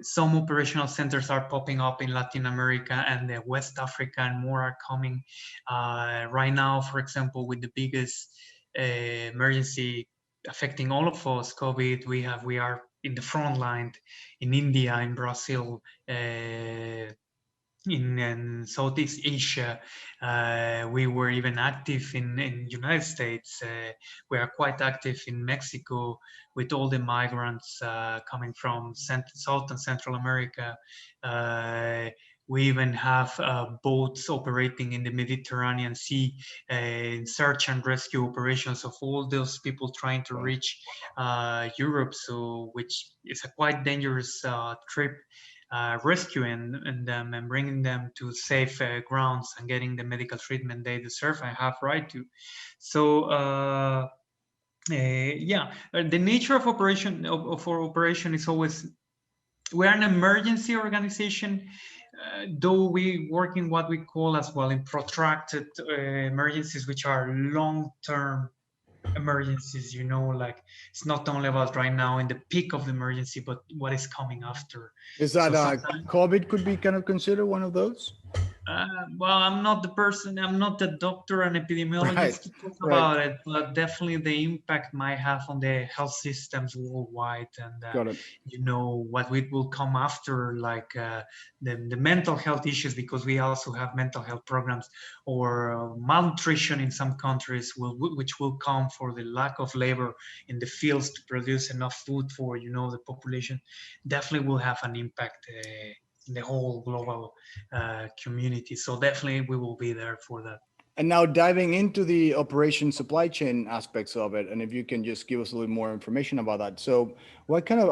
some operational centers are popping up in Latin America and West Africa, and more are coming. Right now, for example, with the biggest emergency affecting all of us, COVID, we are in the front line in India, in Brazil, in Southeast Asia. We were even active in United States. We are quite active in Mexico with all the migrants coming from South and Central America. We even have boats operating in the Mediterranean Sea in search and rescue operations of all those people trying to reach Europe, so which is a quite dangerous trip. Rescuing them and bringing them to safe grounds and getting the medical treatment they deserve and have right to. So the nature of operation of our operation is always, we are an emergency organization, though we work in what we call as well in protracted emergencies, which are long-term emergencies, like it's not only about right now in the peak of the emergency, but what is coming after. Is that COVID could be kind of considered one of those? Well, I'm not the person, I'm not the doctor and epidemiologist to talk about it, but definitely the impact might have on the health systems worldwide, and what it will come after, like the mental health issues, because we also have mental health programs, or malnutrition in some countries, which will come for the lack of labor in the fields to produce enough food for the population. Definitely will have an impact the whole global community. So definitely we will be there for that. And now diving into the operation supply chain aspects of it, and if you can just give us a little more information about that. So what kind of,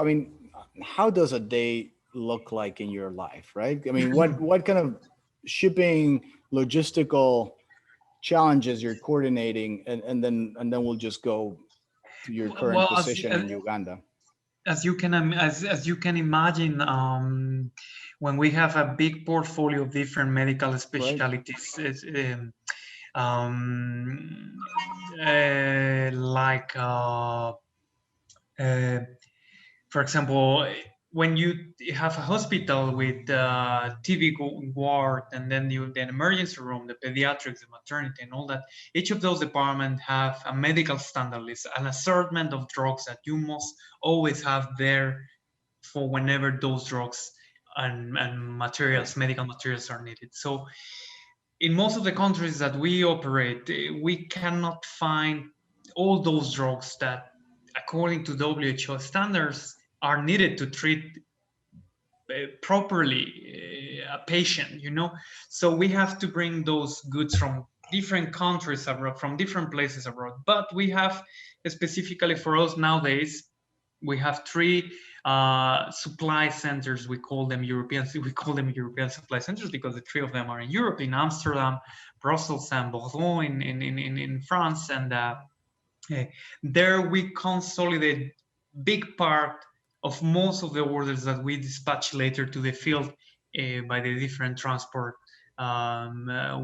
how does a day look like in your life, right? What kind of shipping, logistical challenges you're coordinating, and then we'll just go to your current position in Uganda. As you can imagine, when we have a big portfolio of different medical specialties, for example, when you have a hospital with TB ward, and then the emergency room, the pediatrics, the maternity, and all that, each of those departments have a medical standard list, an assortment of drugs that you must always have there for whenever those drugs and materials, medical materials, are needed. So in most of the countries that we operate, we cannot find all those drugs that, according to WHO standards, are needed to treat properly a patient, So we have to bring those goods from different countries abroad, from different places abroad. But we have, specifically for us nowadays, we have 3 supply centers. We call them European supply centers because the 3 of them are in Europe, in Amsterdam, Brussels, and Bordeaux in France. And there we consolidate big part of most of the orders that we dispatch later to the field by the different transport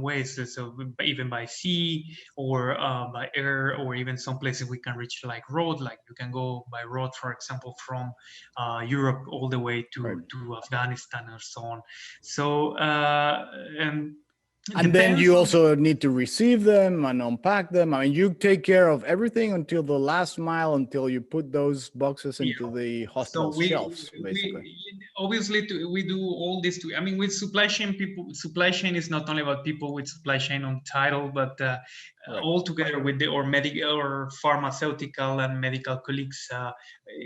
ways. So even by sea, or by air, or even some places we can reach like road, like you can go by road, for example, from Europe all the way to Afghanistan and so on. So and then you also need to receive them and unpack them. You take care of everything until the last mile, until you put those boxes into the hospital shelves, basically. Obviously, we do all this with supply chain people. Supply chain is not only about people with supply chain on title, but all together with the or medical or pharmaceutical and medical colleagues,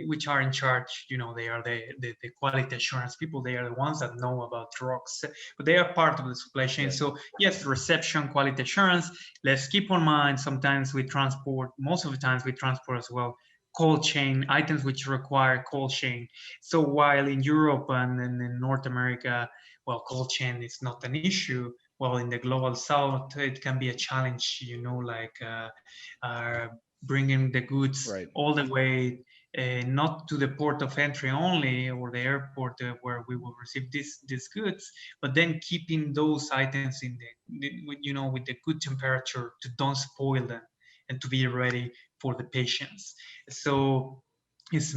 which are in charge. They are the quality assurance people. They are the ones that know about drugs, but they are part of the supply chain. Right. So yes, reception, quality assurance. Let's keep in mind, sometimes we transport, most of the times we transport as well, cold chain items which require cold chain. So while in Europe and in North America, well, cold chain is not an issue. Well, in the global south, it can be a challenge, like bringing the goods Right. all the way, not to the port of entry only or the airport where we will receive these goods, but then keeping those items with the good temperature to don't spoil them and to be ready for the patients. So it's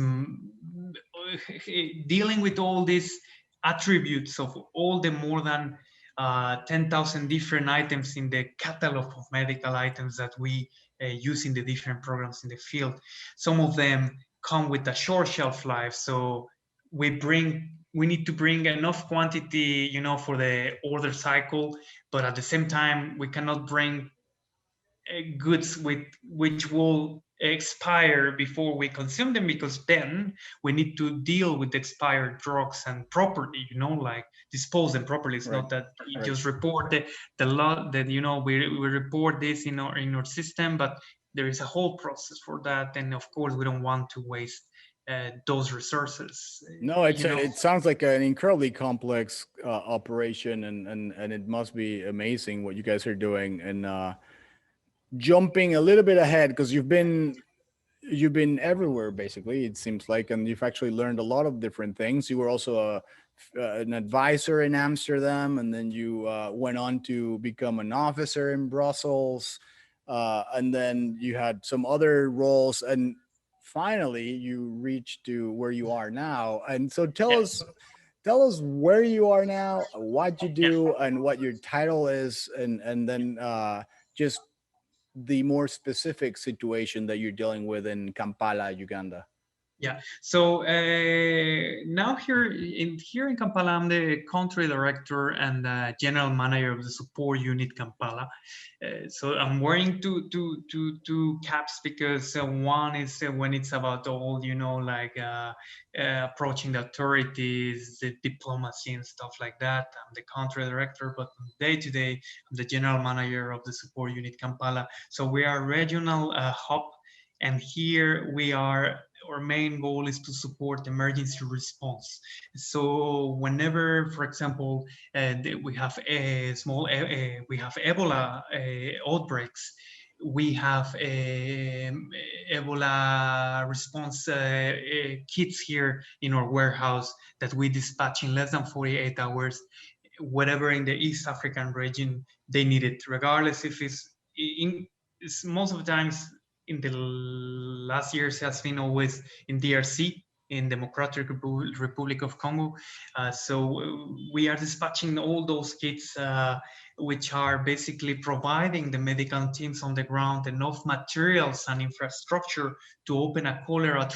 dealing with all these attributes of all the more than 10,000 different items in the catalog of medical items that we use in the different programs in the field. Some of them come with a short shelf life, so we need to bring enough quantity, for the order cycle, but at the same time, we cannot bring goods which will expire before we consume them, because then we need to deal with expired drugs and properly, like dispose them properly. It's Right. not that you Right. just report the lot that we report this in our system, but there is a whole process for that, and of course we don't want to waste those resources. No, it sounds like an incredibly complex operation, and it must be amazing what you guys are doing. And jumping a little bit ahead, because you've been everywhere basically, it seems like, and you've actually learned a lot of different things. You were also an advisor in Amsterdam, and then you went on to become an officer in Brussels, and then you had some other roles, and finally you reached to where you are now. And so Yes. tell us where you are now, what you Yeah. do, and what your title is, and then just the more specific situation that you're dealing with in Kampala, Uganda. Yeah. So now here in Kampala, I'm the country director and general manager of the support unit Kampala. So I'm wearing two caps, because one is when it's about all, like approaching the authorities, the diplomacy and stuff like that. I'm the country director, but day to day, I'm the general manager of the support unit Kampala. So we are a regional hub, and here our main goal is to support emergency response. So whenever, for example, we have we have Ebola outbreaks, we have Ebola response kits here in our warehouse that we dispatch in less than 48 hours, whatever in the East African region they need it, regardless if it's most of the times in the last years has been always in DRC, in Democratic Republic of Congo. So we are dispatching all those kits, which are basically providing the medical teams on the ground enough materials and infrastructure to open an Ebola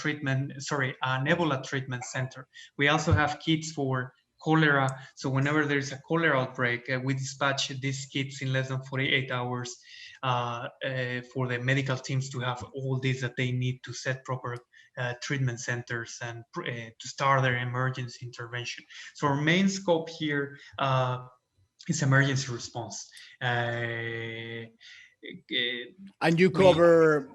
treatment center. We also have kits for cholera. So whenever there's a cholera outbreak, we dispatch these kits in less than 48 hours for the medical teams to have all this that they need to set proper treatment centers and to start their emergency intervention. So our main scope here is emergency response. And you We cover,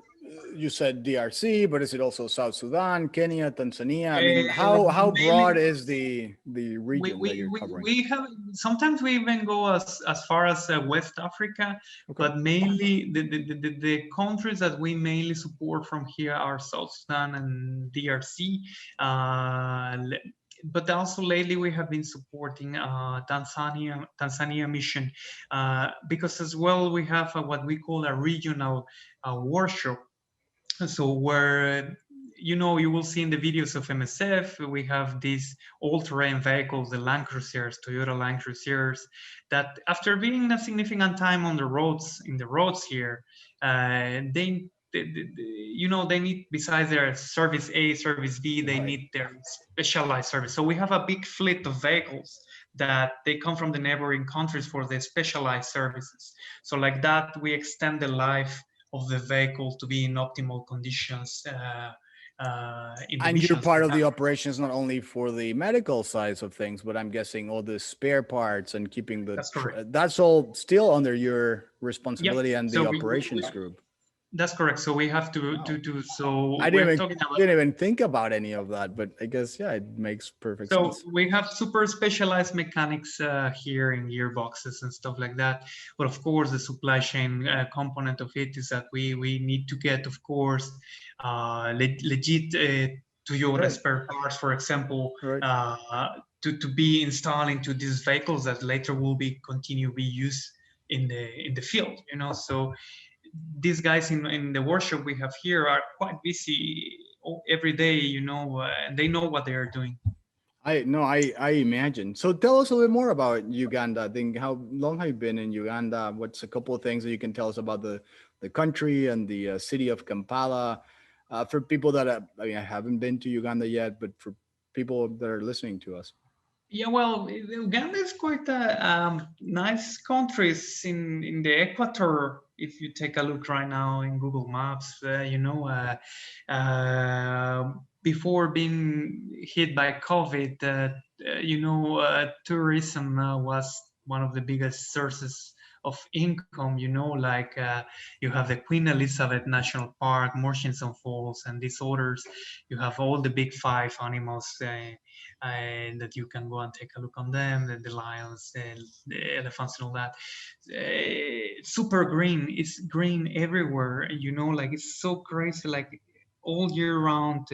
you said DRC, but is it also South Sudan, Kenya, Tanzania? I mean, how broad mainly is the region that you're covering? we have, sometimes we even go as far as West Africa, Okay. but mainly the countries that we mainly support from here are South Sudan and DRC. But also lately we have been supporting Tanzania mission, because as well we have what we call a regional workshop. So where you will see in the videos of MSF, we have these all-terrain vehicles, the Land Cruisers, Toyota Land Cruisers, that after being a significant time on the roads, here, they need, besides their service A, service B, they need their specialized service. So we have a big fleet of vehicles that they come from the neighboring countries for the specialized services. So like that, we extend the life of the vehicle to be in optimal conditions in the And you're missions part we of have. the operations not only for the medical sides of things, but I'm guessing all the spare parts and keeping That's correct. that's all still under your Yep. responsibility and So the operations group. that's correct. So we have Wow. so I we're talking about. didn't even think about any of that, but I guess yeah, it makes perfect So sense. we have super specialized mechanics here in gearboxes and stuff like that. But of course, the supply chain component of it is that we need to get, of course, legit Toyota Right. spare parts, for example, Right. to be installed into these vehicles that later will be continue be used in the field. So these guys in the workshop we have here are quite busy every day. And they know what they are doing. I imagine. So tell us a little bit more about Uganda. I think how long have you been in Uganda? What's a couple of things that you can tell us about the country and the city of Kampala? For people that I mean, I haven't been to Uganda yet, but for people that are listening to us. Yeah, well, Uganda is quite a nice country. It's in the equator. If you take a look right now in Google Maps, before being hit by COVID, tourism was one of the biggest sources of income. Like you have the Queen Elizabeth National Park, Murchison Falls, and these others. You have all the big five animals. That you can go and take a look on them, the lions, the elephants, and all that. Super green. It's green everywhere. Like it's so crazy. Like all year round,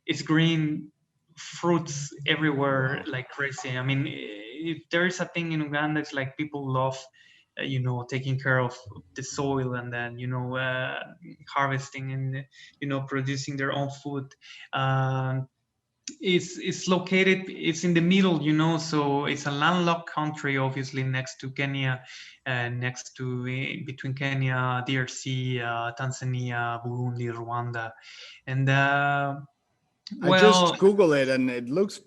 it's green, fruits everywhere, Wow. like crazy. I mean, if there is a thing in Uganda, it's like people love. Taking care of the soil and then harvesting and producing their own food. Um, it's located, it's in the middle, so it's a landlocked country, obviously next to Kenya, next to between Kenya, DRC, Tanzania, Burundi, Rwanda, and I just well, Google it and it looks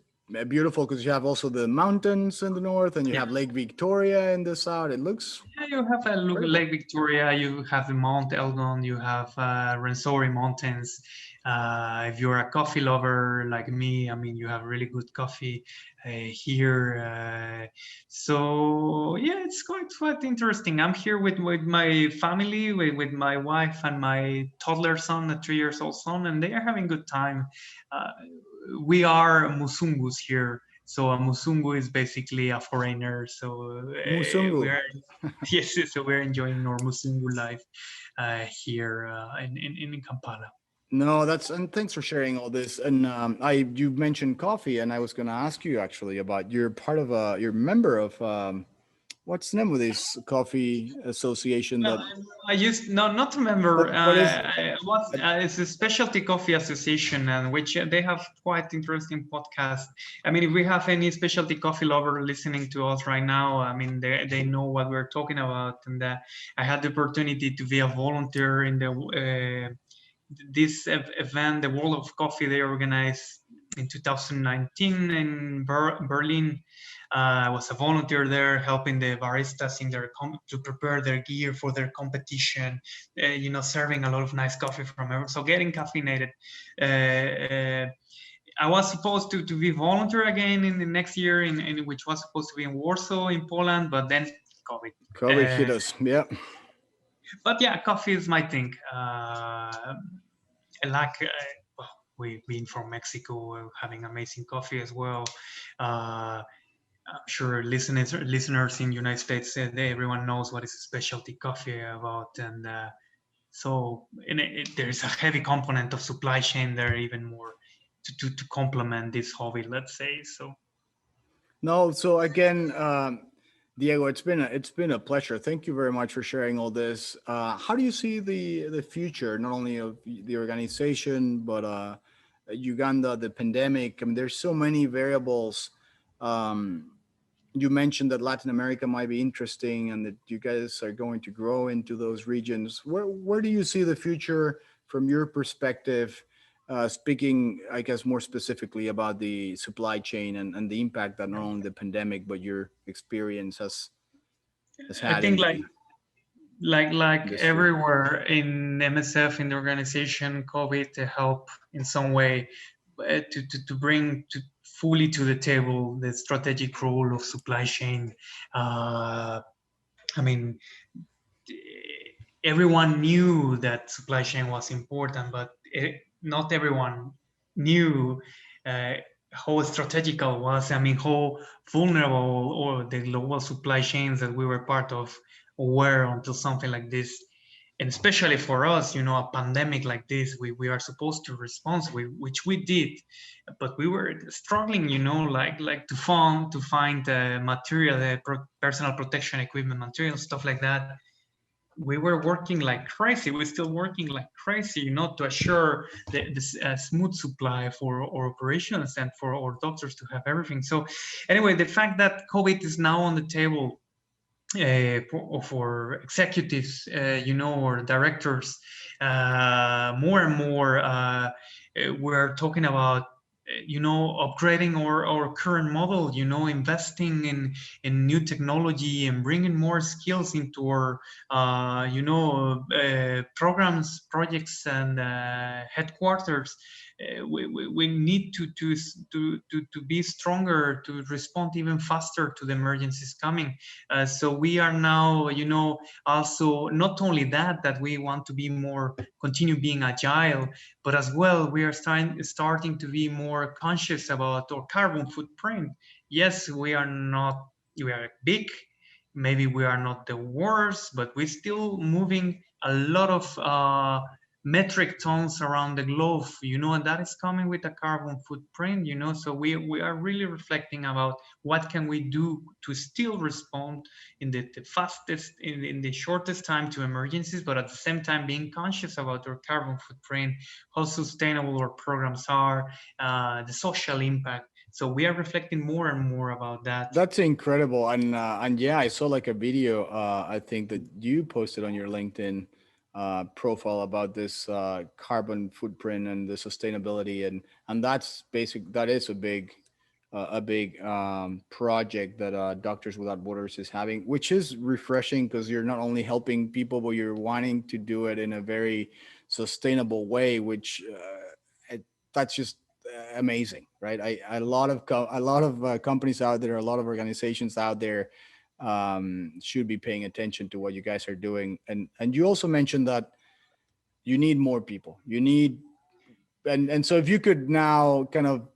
beautiful because you have also the mountains in the north and you yeah. have Lake Victoria in the south. It looks Yeah, you have incredible. Lake Victoria, you have the Mount Elgon, you have Rensori Mountains. If you're a coffee lover like me, I mean, you have really good coffee here. So yeah, it's quite interesting. I'm here with my family, with my wife and my toddler son, a 3 years old son, and they are having good time. Uh, we are Musungus here. So a Musungu is basically a foreigner. So Musungu. we are yes, so we're enjoying our Musungu life here in Kampala. No, that's and thanks for sharing all this. And I you mentioned coffee, and I was going to ask you actually about you're part of you're a member of what's the name of this coffee association Well, that I used no, not a member. what is It's a specialty coffee association, and which they have quite interesting podcast. I mean, if we have any specialty coffee lover listening to us right now, I mean, they know what we're talking about. And I had the opportunity to be a volunteer in the this event, the World of Coffee. They organized in 2019 in Berlin. I was a volunteer there, helping the baristas in their to prepare their gear for their competition. Serving a lot of nice coffee from everyone. So getting caffeinated. I was supposed to be volunteer again in the next year, in which was supposed to be in Warsaw, in Poland, but then COVID. COVID hit us? Yeah. But yeah, coffee is my thing. Like well, we being from Mexico, having amazing coffee as well. Uh, I'm sure listeners in United States, everyone knows what is specialty coffee about, and so there is a heavy component of supply chain there, even more to complement this hobby, let's say. So No, so again, Diego, it's been a pleasure. Thank you very much for sharing all this. How do you see the future, not only of the organization, but Uganda, the pandemic? I mean, there's so many variables. Um, you mentioned that Latin America might be interesting, and that you guys are going to grow into those regions. Where do you see the future from your perspective? speaking, I guess, more specifically about the supply chain and the impact that not only the pandemic but your experience has I had in think the like industry. everywhere in MSF in the organization, COVID to help in some way to bring to fully to the table the strategic role of supply chain. Uh, I mean, everyone knew that supply chain was important, but not everyone knew uh, how strategical was. I mean, how vulnerable or the global supply chains that we were part of were until something like this. And especially for us, a pandemic like this, we are supposed to respond, which we did, but we were struggling, like to find material, personal protection equipment, material, stuff like that. We were working like crazy. We're still working like crazy, to assure the smooth supply for our operations and for our doctors to have everything. So, anyway, the fact that COVID is now on the table for executives, or directors, more and more, we're talking about upgrading our current model, investing in new technology and bringing more skills into our programs, projects, and headquarters. We need to be stronger, to respond even faster to the emergencies coming. So we are now, also not only that we want to be more, continue being agile, but as well we are starting to be more conscious about our carbon footprint. Yes, we are big, maybe we are not the worst, but we're still moving a lot of metric tons around the globe, and that is coming with a carbon footprint, so we are really reflecting about what can we do to still respond in the fastest, in the shortest time to emergencies, but at the same time being conscious about our carbon footprint, how sustainable our programs are, the social impact. So we are reflecting more and more about that. That's incredible, and yeah, I saw like a video. I think that you posted on your LinkedIn profile about this carbon footprint and the sustainability, and that's basic. That is a big project that Doctors Without Borders is having, which is refreshing because you're not only helping people, but you're wanting to do it in a very sustainable way, which that's just amazing, right? A lot of companies out there, a lot of organizations out there should be paying attention to what you guys are doing. And you also mentioned that you need more people. You need and so if you could now kind of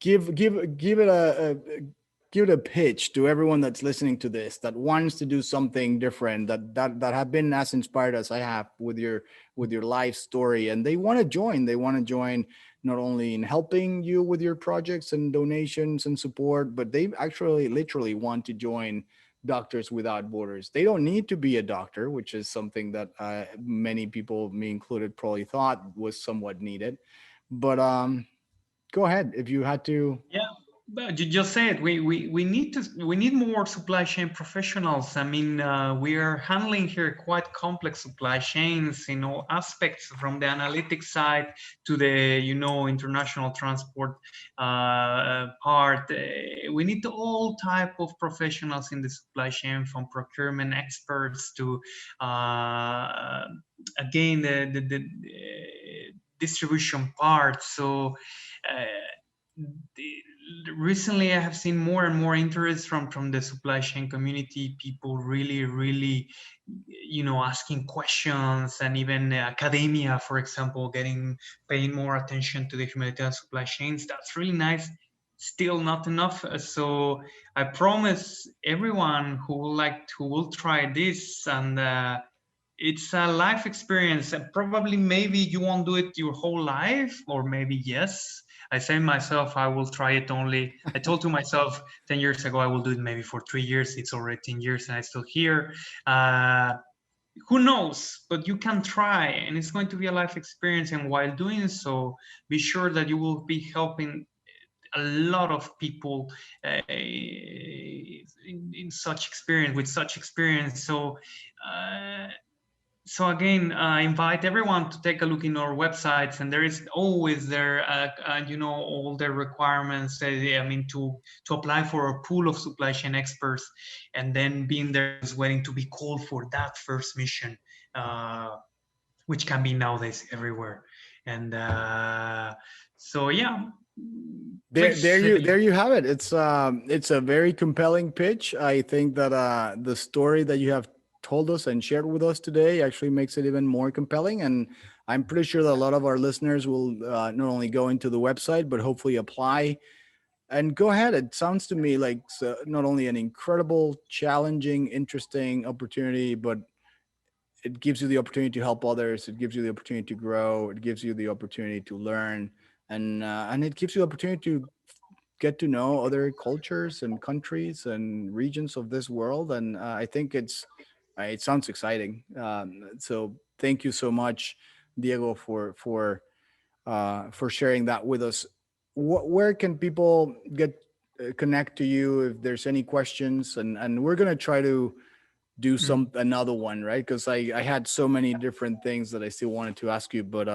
give it give it a pitch to everyone that's listening to this that wants to do something different, that have been as inspired as I have with your life story, and they want to join. They want to join not only in helping you with your projects and donations and support, but they actually literally want to join Doctors Without Borders. They don't need to be a doctor, which is something that many people, me included, probably thought was somewhat needed. But go ahead if you had to. Yeah, but you just said we need more supply chain professionals. I mean, we are handling here quite complex supply chains in all aspects, from the analytics side to the international transport part. We need all type of professionals in the supply chain, from procurement experts to again the distribution part. So. Uh, Recently I have seen more and more interest from the supply chain community, people really asking questions, and even academia, for example, paying more attention to the humanitarian supply chains. That's really nice. Still not enough. So I promise everyone who will try this, and it's a life experience, and probably maybe you won't do it your whole life, or maybe yes. I say myself, I will try it only. I told to myself 10 years ago, I will do it maybe for 3 years. It's already 10 years and I'm still here. Who knows? But you can try, and it's going to be a life experience. And while doing so, be sure that you will be helping a lot of people in such experience, with such experience. So So again, I invite everyone to take a look in our websites, and there is always there, all the requirements. I mean, to apply for a pool of supply chain experts, and then being there is waiting to be called for that first mission, uh, which can be nowadays everywhere. And so, yeah, please. There you have it. It's a very compelling pitch. I think that the story that you have told us and shared with us today actually makes it even more compelling. And I'm pretty sure that a lot of our listeners will not only go into the website but hopefully apply and go ahead. It sounds to me like not only an incredible, challenging, interesting opportunity, but it gives you the opportunity to help others. It gives you the opportunity to grow. It gives you the opportunity to learn, and it gives you the opportunity to get to know other cultures and countries and regions of this world. And I think it sounds exciting. So thank you so much, Diego, for sharing that with us. Where can people get connect to you if there's any questions? And we're gonna try to do Mm. another one, right? Because I had so many different things that I still wanted to ask you, but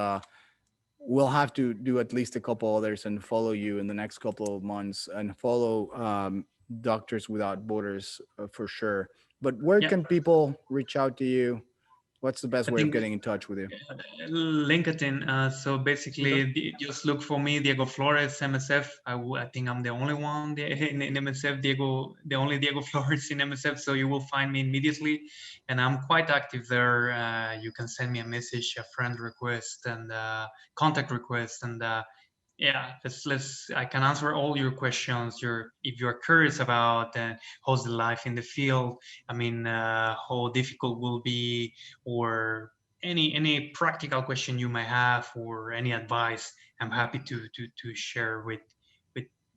we'll have to do at least a couple others and follow you in the next couple of months and follow Doctors Without Borders for sure. But where Yeah, can people reach out to you? What's the best I way of think getting in touch with you? LinkedIn. So Okay. basically, just look for me, Diego Flores, MSF. I think I'm the only one in MSF, the only Diego Flores in MSF. So you will find me immediately, and I'm quite active there. You can send me a message, a friend request, and contact request, and yeah, let's I can answer all your questions. If you're curious about how's the life in the field, I mean, how difficult will be, or any practical question you might have, or any advice, I'm happy to share with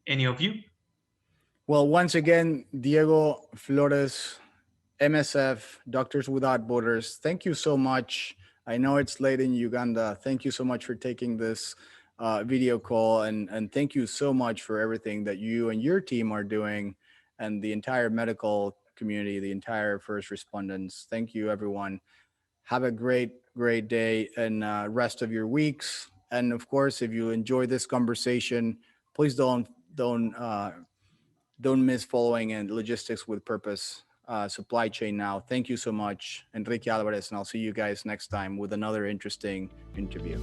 any of you. Well, once again, Diego Flores, MSF, Doctors Without Borders, thank you so much. I know it's late in Uganda. Thank you so much for taking this video call. And thank you so much for everything that you and your team are doing and the entire medical community, the entire first respondents. Thank you, everyone. Have a great day and rest of your weeks. And of course, if you enjoy this conversation, please don't miss following and Logistics with Purpose Supply Chain Now. Thank you so much, Enrique Alvarez, and I'll see you guys next time with another interesting interview.